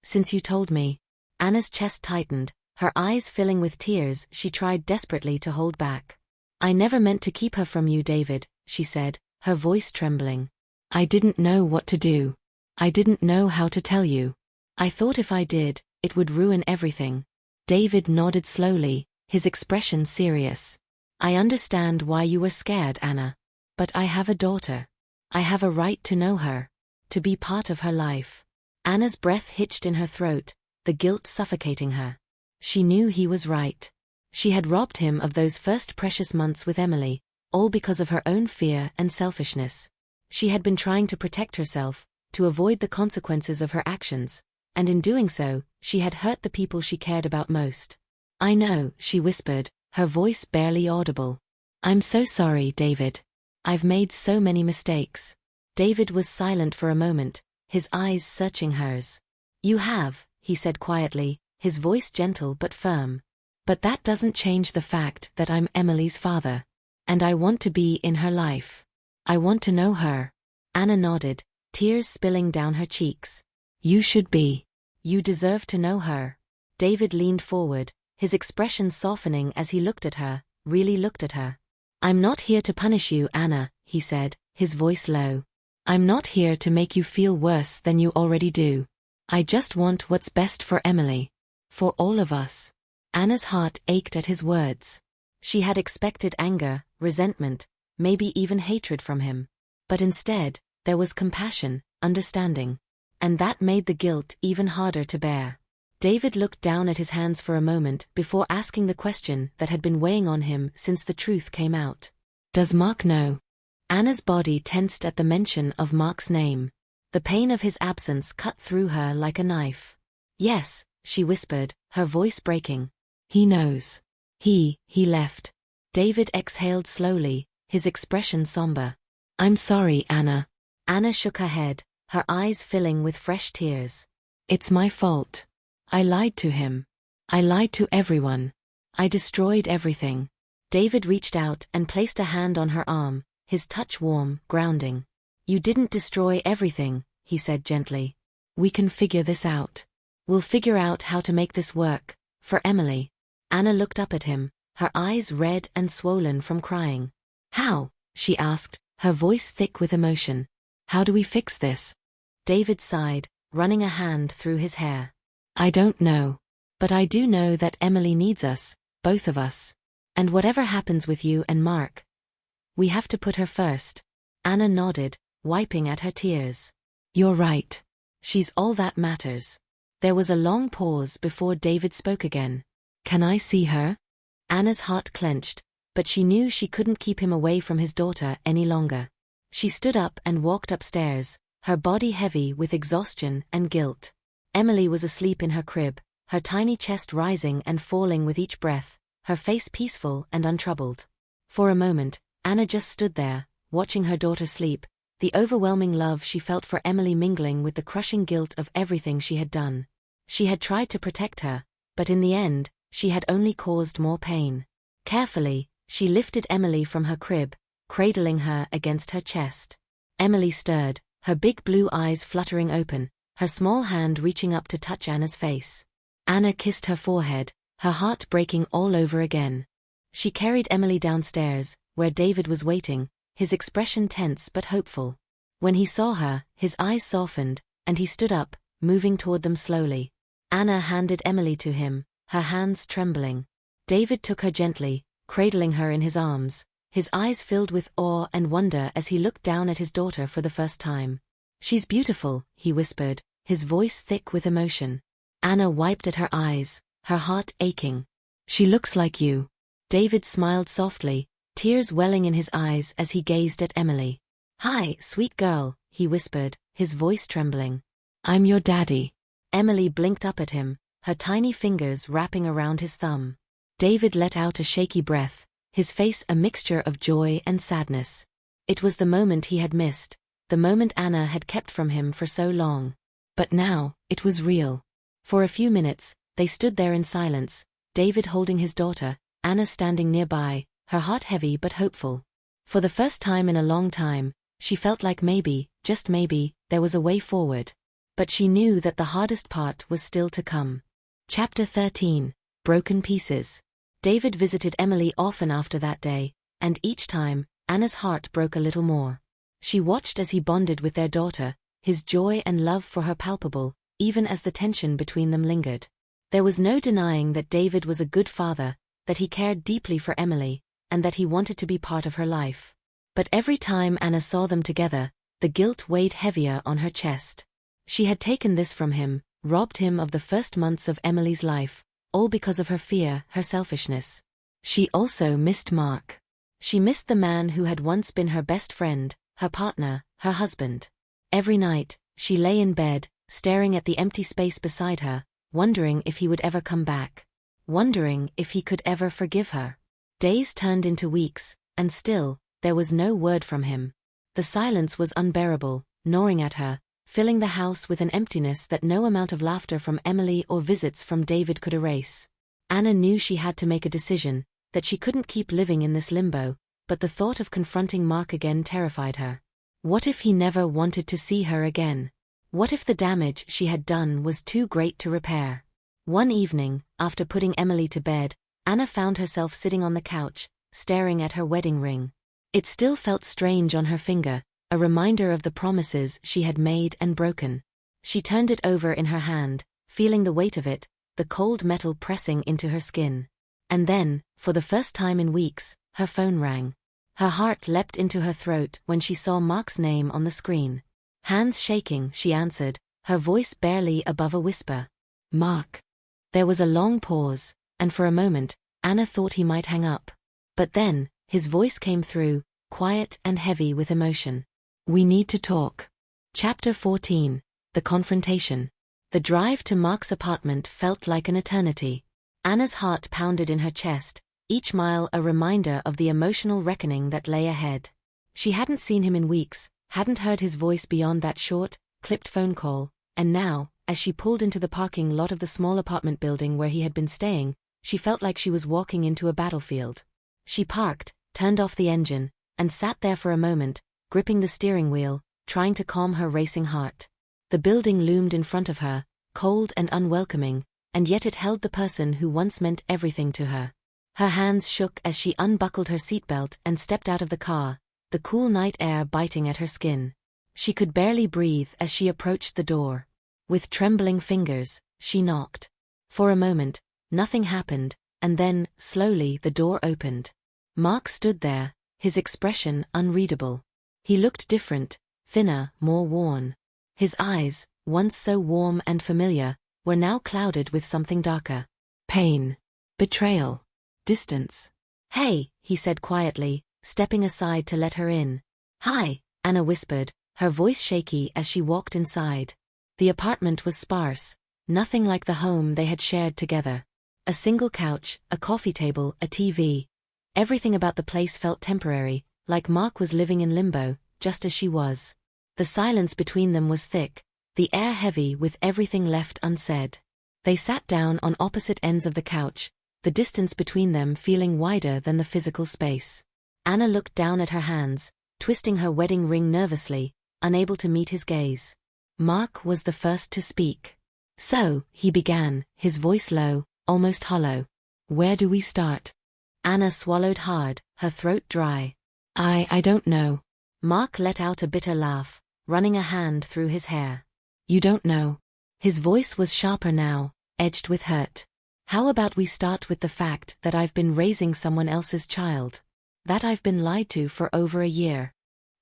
Since you told me." Anna's chest tightened, her eyes filling with tears she tried desperately to hold back. "I never meant to keep her from you, David," she said, her voice trembling. "I didn't know what to do. I didn't know how to tell you. I thought if I did, it would ruin everything." David nodded slowly, his expression serious. "I understand why you were scared, Anna. But I have a daughter. I have a right to know her, to be part of her life." Anna's breath hitched in her throat, the guilt suffocating her. She knew he was right. She had robbed him of those first precious months with Emily, all because of her own fear and selfishness. She had been trying to protect herself, to avoid the consequences of her actions, and in doing so, she had hurt the people she cared about most. "I know," she whispered, her voice barely audible. "I'm so sorry, David. I've made so many mistakes." David was silent for a moment, his eyes searching hers. "You have," he said quietly, his voice gentle but firm. "But that doesn't change the fact that I'm Emily's father. And I want to be in her life. I want to know her." Anna nodded, tears spilling down her cheeks. "You should be. You deserve to know her." David leaned forward, his expression softening as he looked at her, really looked at her. "I'm not here to punish you, Anna," he said, his voice low. "I'm not here to make you feel worse than you already do. I just want what's best for Emily. For all of us." Anna's heart ached at his words. She had expected anger, resentment, maybe even hatred from him. But instead, there was compassion, understanding. And that made the guilt even harder to bear. David looked down at his hands for a moment before asking the question that had been weighing on him since the truth came out. "Does Mark know?" Anna's body tensed at the mention of Mark's name. The pain of his absence cut through her like a knife. "Yes," she whispered, her voice breaking. "He knows. He left." David exhaled slowly, his expression somber. "I'm sorry, Anna." Anna shook her head, her eyes filling with fresh tears. "It's my fault. I lied to him. I lied to everyone. I destroyed everything." David reached out and placed a hand on her arm, his touch warm, grounding. "You didn't destroy everything," he said gently. "We can figure this out. We'll figure out how to make this work, for Emily." Anna looked up at him, her eyes red and swollen from crying. "How?" she asked, her voice thick with emotion. "How do we fix this?" David sighed, running a hand through his hair. "I don't know. But I do know that Emily needs us, both of us. And whatever happens with you and Mark, we have to put her first." Anna nodded, wiping at her tears. "You're right. She's all that matters." There was a long pause before David spoke again. "Can I see her?" Anna's heart clenched, but she knew she couldn't keep him away from his daughter any longer. She stood up and walked upstairs, her body heavy with exhaustion and guilt. Emily was asleep in her crib, her tiny chest rising and falling with each breath, her face peaceful and untroubled. For a moment, Anna just stood there, watching her daughter sleep, the overwhelming love she felt for Emily mingling with the crushing guilt of everything she had done. She had tried to protect her, but in the end, she had only caused more pain. Carefully, she lifted Emily from her crib, cradling her against her chest. Emily stirred, her big blue eyes fluttering open, her small hand reaching up to touch Anna's face. Anna kissed her forehead, her heart breaking all over again. She carried Emily downstairs, where David was waiting, his expression tense but hopeful. When he saw her, his eyes softened, and he stood up, moving toward them slowly. Anna handed Emily to him, her hands trembling. David took her gently, cradling her in his arms, his eyes filled with awe and wonder as he looked down at his daughter for the first time. "She's beautiful," he whispered, his voice thick with emotion. Anna wiped at her eyes, her heart aching. "She looks like you." David smiled softly, tears welling in his eyes as he gazed at Emily. "Hi, sweet girl," he whispered, his voice trembling. "I'm your daddy." Emily blinked up at him, her tiny fingers wrapping around his thumb. David let out a shaky breath, his face a mixture of joy and sadness. It was the moment he had missed, the moment Anna had kept from him for so long. But now, it was real. For a few minutes, they stood there in silence, David holding his daughter, Anna standing nearby, her heart heavy but hopeful. For the first time in a long time, she felt like maybe, just maybe, there was a way forward. But she knew that the hardest part was still to come. Chapter 13. Broken Pieces. David visited Emily often after that day, and each time, Anna's heart broke a little more. She watched as he bonded with their daughter, his joy and love for her palpable, even as the tension between them lingered. There was no denying that David was a good father, that he cared deeply for Emily, and that he wanted to be part of her life. But every time Anna saw them together, the guilt weighed heavier on her chest. She had taken this from him, robbed him of the first months of Emily's life, all because of her fear, her selfishness. She also missed Mark. She missed the man who had once been her best friend, her partner, her husband. Every night, she lay in bed, staring at the empty space beside her, wondering if he would ever come back. Wondering if he could ever forgive her. Days turned into weeks, and still, there was no word from him. The silence was unbearable, gnawing at her, filling the house with an emptiness that no amount of laughter from Emily or visits from David could erase. Anna knew she had to make a decision, that she couldn't keep living in this limbo, but the thought of confronting Mark again terrified her. What if he never wanted to see her again? What if the damage she had done was too great to repair? One evening, after putting Emily to bed, Anna found herself sitting on the couch, staring at her wedding ring. It still felt strange on her finger, a reminder of the promises she had made and broken. She turned it over in her hand, feeling the weight of it, the cold metal pressing into her skin. And then, for the first time in weeks, her phone rang. Her heart leapt into her throat when she saw Mark's name on the screen. Hands shaking, she answered, her voice barely above a whisper. "Mark." There was a long pause, and for a moment, Anna thought he might hang up. But then, his voice came through, quiet and heavy with emotion. "We need to talk." Chapter 14. The Confrontation. The drive to Mark's apartment felt like an eternity. Anna's heart pounded in her chest, each mile a reminder of the emotional reckoning that lay ahead. She hadn't seen him in weeks, hadn't heard his voice beyond that short, clipped phone call, and now, as she pulled into the parking lot of the small apartment building where he had been staying, she felt like she was walking into a battlefield. She parked, turned off the engine, and sat there for a moment, gripping the steering wheel, trying to calm her racing heart. The building loomed in front of her, cold and unwelcoming, and yet it held the person who once meant everything to her. Her hands shook as she unbuckled her seatbelt and stepped out of the car, the cool night air biting at her skin. She could barely breathe as she approached the door. With trembling fingers, she knocked. For a moment, nothing happened, and then, slowly, the door opened. Mark stood there, his expression unreadable. He looked different, thinner, more worn. His eyes, once so warm and familiar, were now clouded with something darker. Pain. Betrayal. Distance. "Hey," he said quietly, stepping aside to let her in. "Hi," Anna whispered, her voice shaky as she walked inside. The apartment was sparse, nothing like the home they had shared together. A single couch, a coffee table, a TV. Everything about the place felt temporary, like Mark was living in limbo, just as she was. The silence between them was thick, the air heavy with everything left unsaid. They sat down on opposite ends of the couch, the distance between them feeling wider than the physical space. Anna looked down at her hands, twisting her wedding ring nervously, unable to meet his gaze. Mark was the first to speak. "So," he began, his voice low, almost hollow. "Where do we start?" Anna swallowed hard, her throat dry. I don't know." Mark let out a bitter laugh, running a hand through his hair. "You don't know." His voice was sharper now, edged with hurt. "How about we start with the fact that I've been raising someone else's child? That I've been lied to for over a year."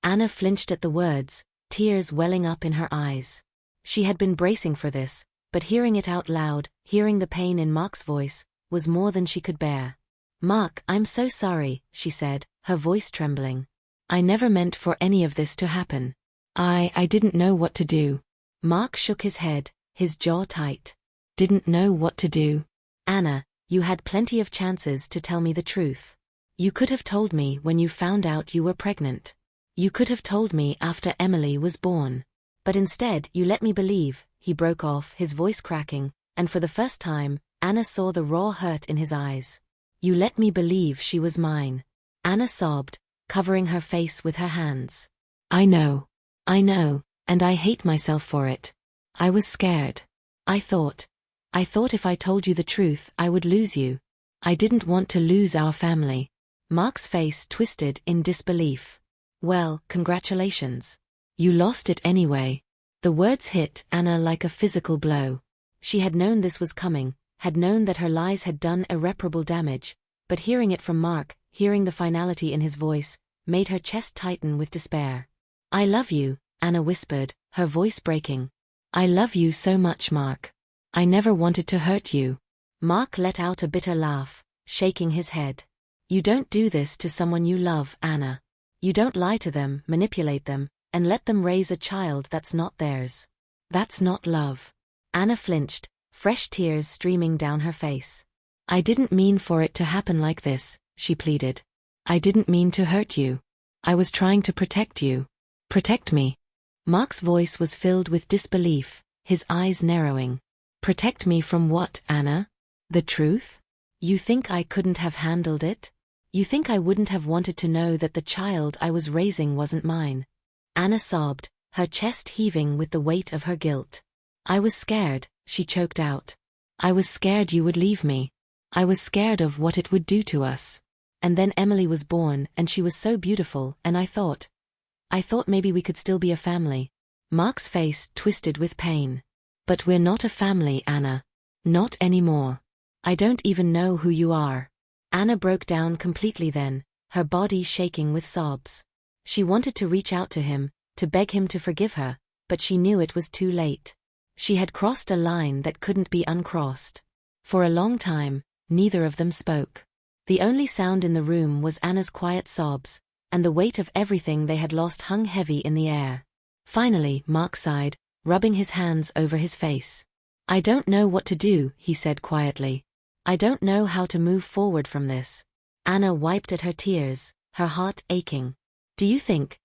Anna flinched at the words, tears welling up in her eyes. She had been bracing for this, but hearing it out loud, hearing the pain in Mark's voice, was more than she could bear. "Mark, I'm so sorry," she said, her voice trembling. "I never meant for any of this to happen. I didn't know what to do." Mark shook his head, his jaw tight. "Didn't know what to do?" "Anna, you had plenty of chances to tell me the truth. You could have told me when you found out you were pregnant. You could have told me after Emily was born. But instead you let me believe," he broke off, his voice cracking, and for the first time, Anna saw the raw hurt in his eyes. "You let me believe she was mine." Anna sobbed, covering her face with her hands. I know, and I hate myself for it. I was scared. I thought if I told you the truth I would lose you. I didn't want to lose our family." Mark's face twisted in disbelief. "Well, congratulations. You lost it anyway." The words hit Anna like a physical blow. She had known this was coming, had known that her lies had done irreparable damage, but hearing it from Mark, hearing the finality in his voice, made her chest tighten with despair. "I love you," Anna whispered, her voice breaking. "I love you so much, Mark. I never wanted to hurt you." Mark let out a bitter laugh, shaking his head. "You don't do this to someone you love, Anna. You don't lie to them, manipulate them, and let them raise a child that's not theirs. That's not love." Anna flinched, fresh tears streaming down her face. "I didn't mean for it to happen like this," she pleaded. "I didn't mean to hurt you. I was trying to protect you." "Protect me?" Mark's voice was filled with disbelief, his eyes narrowing. "Protect me from what, Anna? The truth? You think I couldn't have handled it? You think I wouldn't have wanted to know that the child I was raising wasn't mine?" Anna sobbed, her chest heaving with the weight of her guilt. "I was scared," she choked out. "I was scared you would leave me. I was scared of what it would do to us. And then Emily was born and she was so beautiful and I thought maybe we could still be a family." Mark's face twisted with pain. "But we're not a family, Anna. Not anymore. I don't even know who you are." Anna broke down completely then, her body shaking with sobs. She wanted to reach out to him, to beg him to forgive her, but she knew it was too late. She had crossed a line that couldn't be uncrossed. For a long time, neither of them spoke. The only sound in the room was Anna's quiet sobs, and the weight of everything they had lost hung heavy in the air. Finally, Mark sighed, rubbing his hands over his face. "I don't know what to do," he said quietly. "I don't know how to move forward from this." Anna wiped at her tears, her heart aching. Do you think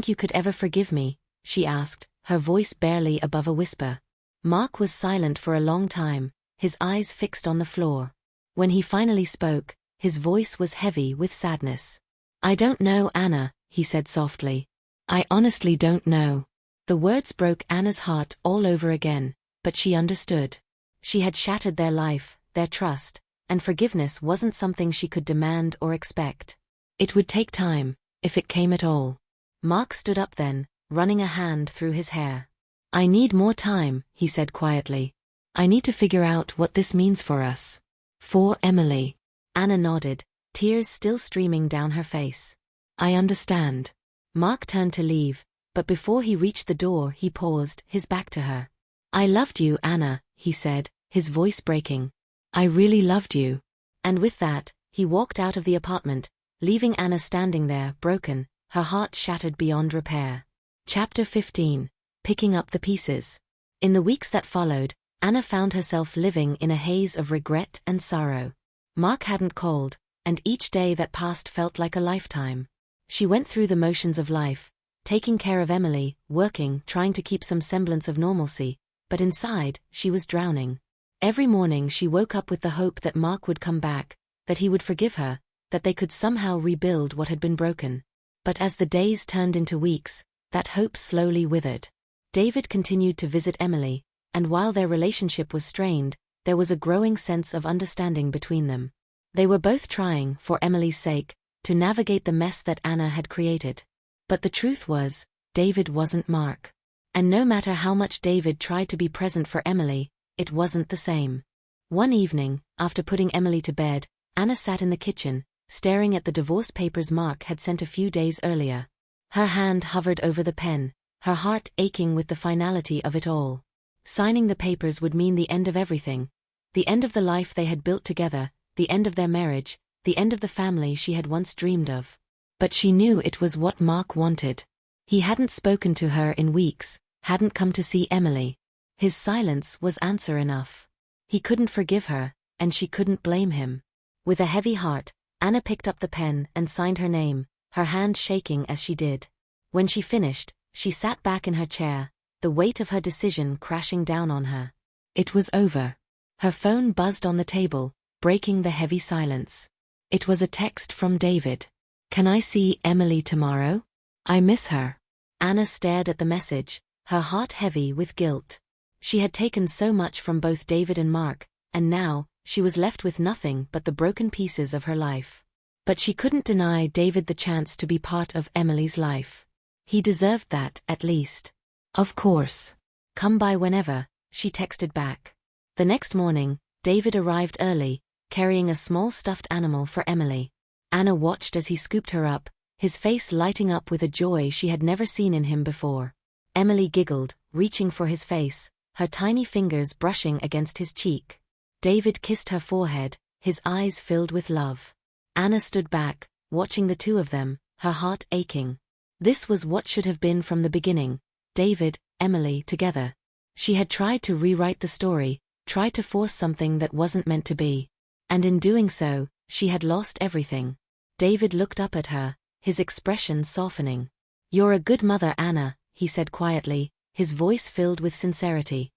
you could ever forgive me?" she asked, her voice barely above a whisper. Mark was silent for a long time, his eyes fixed on the floor. When he finally spoke, his voice was heavy with sadness. "I don't know, Anna," he said softly. "I honestly don't know." The words broke Anna's heart all over again, but she understood. She had shattered their life, their trust, and forgiveness wasn't something she could demand or expect. It would take time, if it came at all. Mark stood up then, running a hand through his hair. "I need more time," he said quietly. "I need to figure out what this means for us. For Emily." Anna nodded, tears still streaming down her face. "I understand." Mark turned to leave, but before he reached the door he paused, his back to her. "I loved you, Anna," he said, his voice breaking. "I really loved you." And with that, he walked out of the apartment, leaving Anna standing there, broken, her heart shattered beyond repair. Chapter 15. Picking up the pieces. In the weeks that followed, Anna found herself living in a haze of regret and sorrow. Mark hadn't called, and each day that passed felt like a lifetime. She went through the motions of life, taking care of Emily, working, trying to keep some semblance of normalcy, but inside, she was drowning. Every morning she woke up with the hope that Mark would come back, that he would forgive her, that they could somehow rebuild what had been broken. But as the days turned into weeks, that hope slowly withered. David continued to visit Emily, and while their relationship was strained, there was a growing sense of understanding between them. They were both trying, for Emily's sake, to navigate the mess that Anna had created. But the truth was, David wasn't Mark. And no matter how much David tried to be present for Emily, it wasn't the same. One evening, after putting Emily to bed, Anna sat in the kitchen, staring at the divorce papers Mark had sent a few days earlier. Her hand hovered over the pen, her heart aching with the finality of it all. Signing the papers would mean the end of everything, the end of the life they had built together, the end of their marriage, the end of the family she had once dreamed of. But she knew it was what Mark wanted. He hadn't spoken to her in weeks, hadn't come to see Emily. His silence was answer enough. He couldn't forgive her, and she couldn't blame him. With a heavy heart, Anna picked up the pen and signed her name, her hand shaking as she did. When she finished, she sat back in her chair, the weight of her decision crashing down on her. It was over. Her phone buzzed on the table, breaking the heavy silence. It was a text from David. "Can I see Emily tomorrow? I miss her." Anna stared at the message, her heart heavy with guilt. She had taken so much from both David and Mark, and now, she was left with nothing but the broken pieces of her life. But she couldn't deny David the chance to be part of Emily's life. He deserved that, at least. "Of course. Come by whenever," she texted back. The next morning, David arrived early, carrying a small stuffed animal for Emily. Anna watched as he scooped her up, his face lighting up with a joy she had never seen in him before. Emily giggled, reaching for his face, her tiny fingers brushing against his cheek. David kissed her forehead, his eyes filled with love. Anna stood back, watching the two of them, her heart aching. This was what should have been from the beginning, David, Emily together. She had tried to rewrite the story, tried to force something that wasn't meant to be. And in doing so, she had lost everything. David looked up at her, his expression softening. "You're a good mother, Anna," he said quietly, his voice filled with sincerity.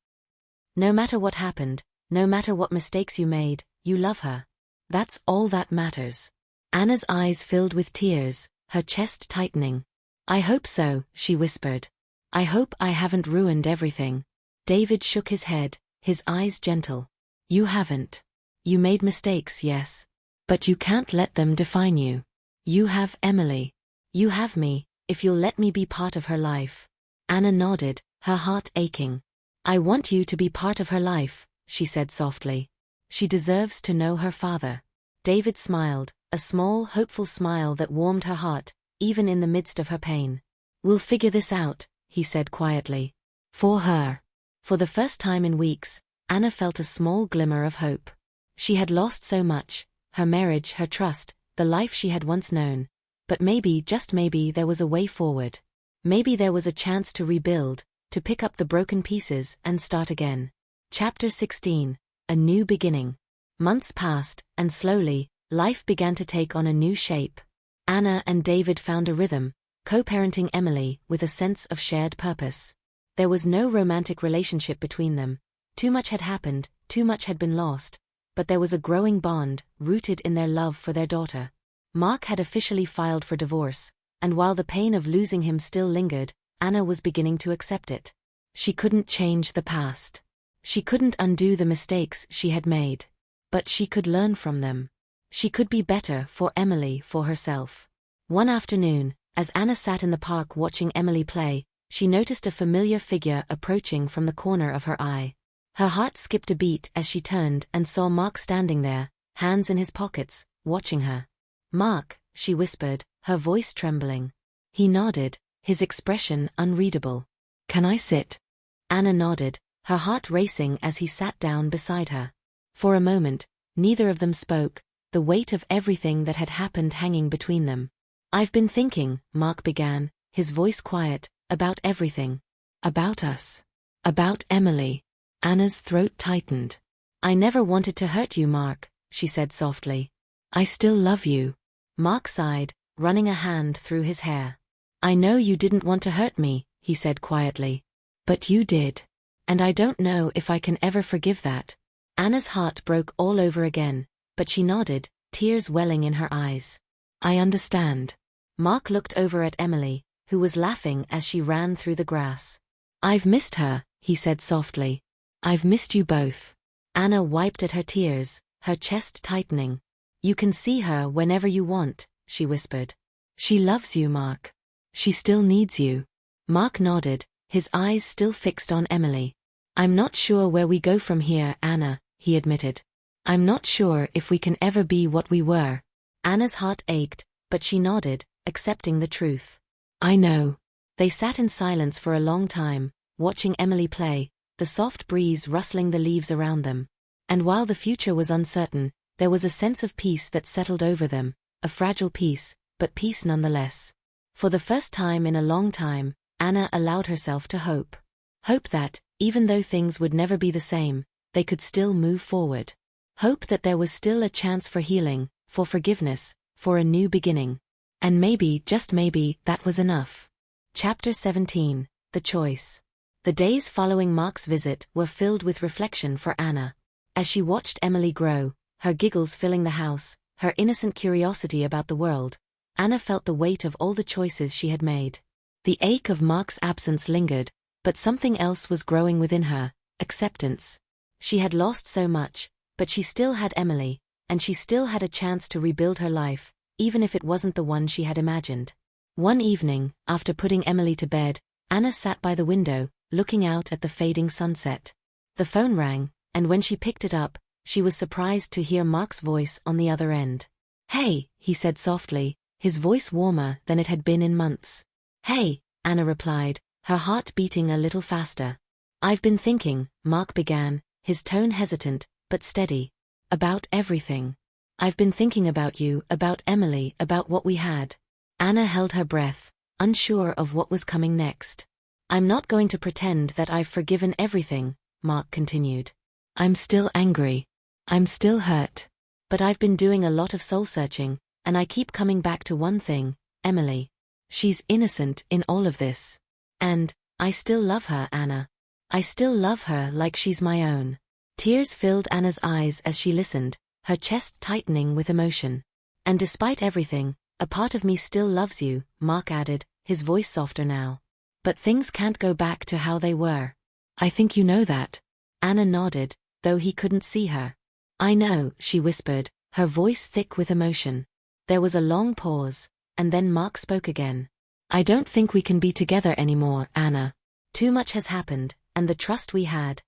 "No matter what happened, no matter what mistakes you made, you love her. That's all that matters." Anna's eyes filled with tears, her chest tightening. "I hope so," she whispered. "I hope I haven't ruined everything." David shook his head, his eyes gentle. "You haven't. You made mistakes, yes. But you can't let them define you. You have Emily. You have me, if you'll let me be part of her life." Anna nodded, her heart aching. "I want you to be part of her life," she said softly. "She deserves to know her father." David smiled, a small, hopeful smile that warmed her heart, even in the midst of her pain. "We'll figure this out," he said quietly. For her. For the first time in weeks, Anna felt a small glimmer of hope. She had lost so much, her marriage, her trust, the life she had once known. But maybe, just maybe, there was a way forward. Maybe there was a chance to rebuild, to pick up the broken pieces and start again. Chapter 16. A New Beginning. Months passed, and slowly, life began to take on a new shape. Anna and David found a rhythm, co-parenting Emily with a sense of shared purpose. There was no romantic relationship between them. Too much had happened, too much had been lost. But there was a growing bond, rooted in their love for their daughter. Mark had officially filed for divorce, and while the pain of losing him still lingered, Anna was beginning to accept it. She couldn't change the past. She couldn't undo the mistakes she had made. But she could learn from them. She could be better for Emily, for herself. One afternoon, as Anna sat in the park watching Emily play, she noticed a familiar figure approaching from the corner of her eye. Her heart skipped a beat as she turned and saw Mark standing there, hands in his pockets, watching her. "Mark," she whispered, her voice trembling. He nodded, his expression unreadable. "Can I sit?" Anna nodded, her heart racing as he sat down beside her. For a moment, neither of them spoke, the weight of everything that had happened hanging between them. "I've been thinking," Mark began, his voice quiet, "about everything. About us. About Emily." Anna's throat tightened. "I never wanted to hurt you, Mark," she said softly. "I still love you." Mark sighed, running a hand through his hair. "I know you didn't want to hurt me," he said quietly. "But you did. And I don't know if I can ever forgive that." Anna's heart broke all over again, but she nodded, tears welling in her eyes. "I understand." Mark looked over at Emily, who was laughing as she ran through the grass. "I've missed her," he said softly. "I've missed you both." Anna wiped at her tears, her chest tightening. "You can see her whenever you want," she whispered. "She loves you, Mark. She still needs you." Mark nodded, his eyes still fixed on Emily. "I'm not sure where we go from here, Anna," he admitted. "I'm not sure if we can ever be what we were." Anna's heart ached, but she nodded, accepting the truth. "I know." They sat in silence for a long time, watching Emily play, the soft breeze rustling the leaves around them. And while the future was uncertain, there was a sense of peace that settled over them, a fragile peace, but peace nonetheless. For the first time in a long time, Anna allowed herself to hope. Hope that, even though things would never be the same, they could still move forward. Hope that there was still a chance for healing, for forgiveness, for a new beginning. And maybe, just maybe, that was enough. Chapter 17, The Choice. The days following Mark's visit were filled with reflection for Anna. As she watched Emily grow, her giggles filling the house, her innocent curiosity about the world, Anna felt the weight of all the choices she had made. The ache of Mark's absence lingered, but something else was growing within her, acceptance. She had lost so much, but she still had Emily, and she still had a chance to rebuild her life, even if it wasn't the one she had imagined. One evening, after putting Emily to bed, Anna sat by the window, looking out at the fading sunset. The phone rang, and when she picked it up, she was surprised to hear Mark's voice on the other end. "Hey," he said softly, his voice warmer than it had been in months. "Hey," Anna replied, her heart beating a little faster. "I've been thinking," Mark began, his tone hesitant, but steady. "About everything. I've been thinking about you, about Emily, about what we had." Anna held her breath, unsure of what was coming next. "I'm not going to pretend that I've forgiven everything," Mark continued. "I'm still angry. I'm still hurt. But I've been doing a lot of soul-searching, and I keep coming back to one thing, Emily. She's innocent in all of this. And I still love her, Anna. I still love her like she's my own." Tears filled Anna's eyes as she listened, her chest tightening with emotion. "And despite everything, a part of me still loves you," Mark added, his voice softer now. "But things can't go back to how they were. I think you know that." Anna nodded, though he couldn't see her. "I know," she whispered, her voice thick with emotion. There was a long pause, and then Mark spoke again. "I don't think we can be together anymore, Anna. Too much has happened, and the trust we had,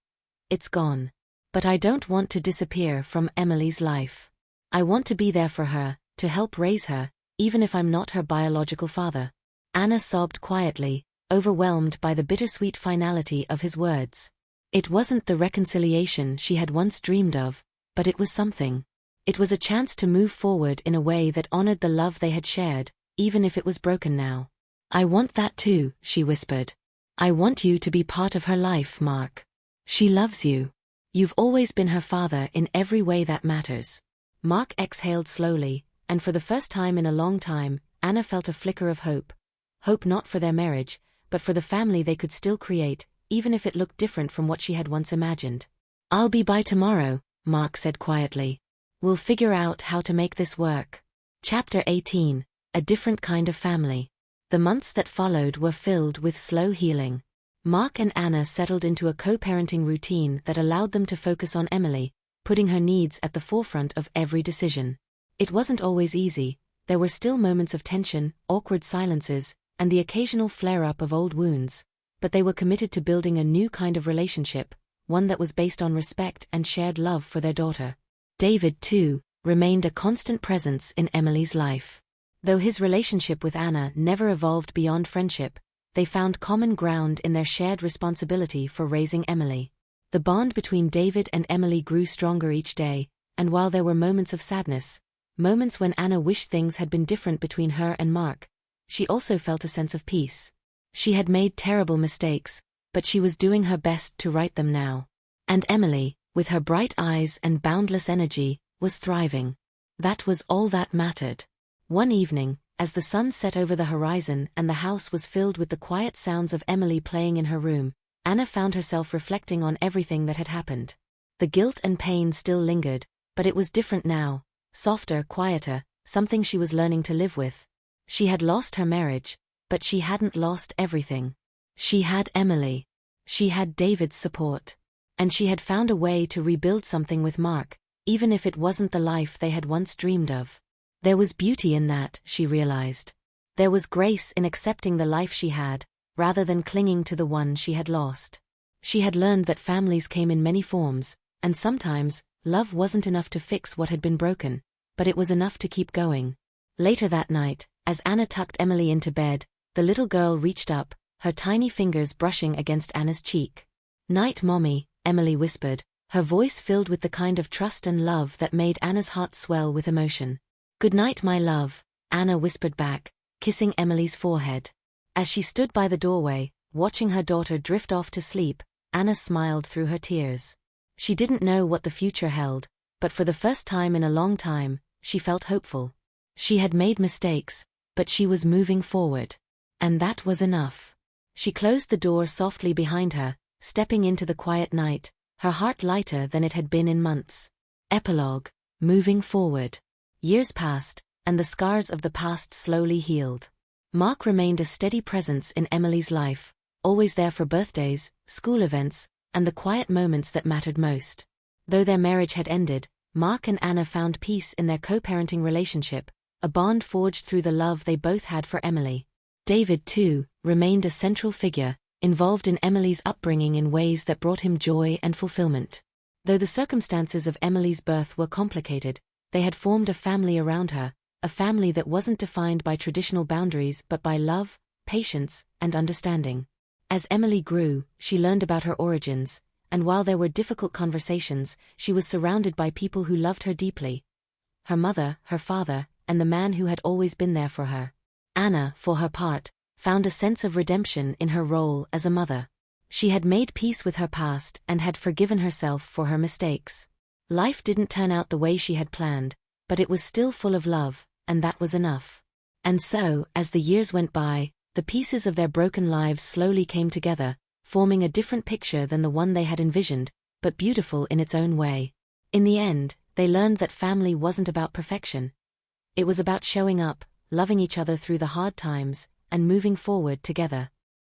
it's gone. But I don't want to disappear from Emily's life. I want to be there for her, to help raise her, even if I'm not her biological father." Anna sobbed quietly, overwhelmed by the bittersweet finality of his words. It wasn't the reconciliation she had once dreamed of, but it was something. It was a chance to move forward in a way that honored the love they had shared, even if it was broken now. "I want that too," she whispered. "I want you to be part of her life, Mark. She loves you. You've always been her father in every way that matters." Mark exhaled slowly, and for the first time in a long time, Anna felt a flicker of hope. Hope not for their marriage, but for the family they could still create, even if it looked different from what she had once imagined. "I'll be by tomorrow," Mark said quietly. "We'll figure out how to make this work." Chapter 18, A Different Kind of Family. The months that followed were filled with slow healing. Mark and Anna settled into a co-parenting routine that allowed them to focus on Emily, putting her needs at the forefront of every decision. It wasn't always easy. There were still moments of tension, awkward silences, and the occasional flare-up of old wounds, but they were committed to building a new kind of relationship, one that was based on respect and shared love for their daughter. David, too, remained a constant presence in Emily's life. Though his relationship with Anna never evolved beyond friendship, they found common ground in their shared responsibility for raising Emily. The bond between David and Emily grew stronger each day, and while there were moments of sadness, moments when Anna wished things had been different between her and Mark, she also felt a sense of peace. She had made terrible mistakes, but she was doing her best to right them now. And Emily, with her bright eyes and boundless energy, was thriving. That was all that mattered. One evening, as the sun set over the horizon and the house was filled with the quiet sounds of Emily playing in her room, Anna found herself reflecting on everything that had happened. The guilt and pain still lingered, but it was different now, softer, quieter, something she was learning to live with. She had lost her marriage, but she hadn't lost everything. She had Emily. She had David's support. And she had found a way to rebuild something with Mark, even if it wasn't the life they had once dreamed of. There was beauty in that, she realized. There was grace in accepting the life she had, rather than clinging to the one she had lost. She had learned that families came in many forms, and sometimes, love wasn't enough to fix what had been broken, but it was enough to keep going. Later that night, as Anna tucked Emily into bed, the little girl reached up, her tiny fingers brushing against Anna's cheek. "Night, Mommy," Emily whispered, her voice filled with the kind of trust and love that made Anna's heart swell with emotion. "Good night, my love," Anna whispered back, kissing Emily's forehead. As she stood by the doorway, watching her daughter drift off to sleep, Anna smiled through her tears. She didn't know what the future held, but for the first time in a long time, she felt hopeful. She had made mistakes, but she was moving forward. And that was enough. She closed the door softly behind her, stepping into the quiet night, her heart lighter than it had been in months. Epilogue. Moving forward. Years passed, and the scars of the past slowly healed. Mark remained a steady presence in Emily's life, always there for birthdays, school events, and the quiet moments that mattered most. Though their marriage had ended, Mark and Anna found peace in their co-parenting relationship, a bond forged through the love they both had for Emily. David, too, remained a central figure, involved in Emily's upbringing in ways that brought him joy and fulfillment. Though the circumstances of Emily's birth were complicated, they had formed a family around her, a family that wasn't defined by traditional boundaries but by love, patience, and understanding. As Emily grew, she learned about her origins, and while there were difficult conversations, she was surrounded by people who loved her deeply. Her mother, her father, and the man who had always been there for her. Anna, for her part, found a sense of redemption in her role as a mother. She had made peace with her past and had forgiven herself for her mistakes. Life didn't turn out the way she had planned, but it was still full of love, and that was enough. And so, as the years went by, the pieces of their broken lives slowly came together, forming a different picture than the one they had envisioned, but beautiful in its own way. In the end, they learned that family wasn't about perfection. It was about showing up, loving each other through the hard times, and moving forward together.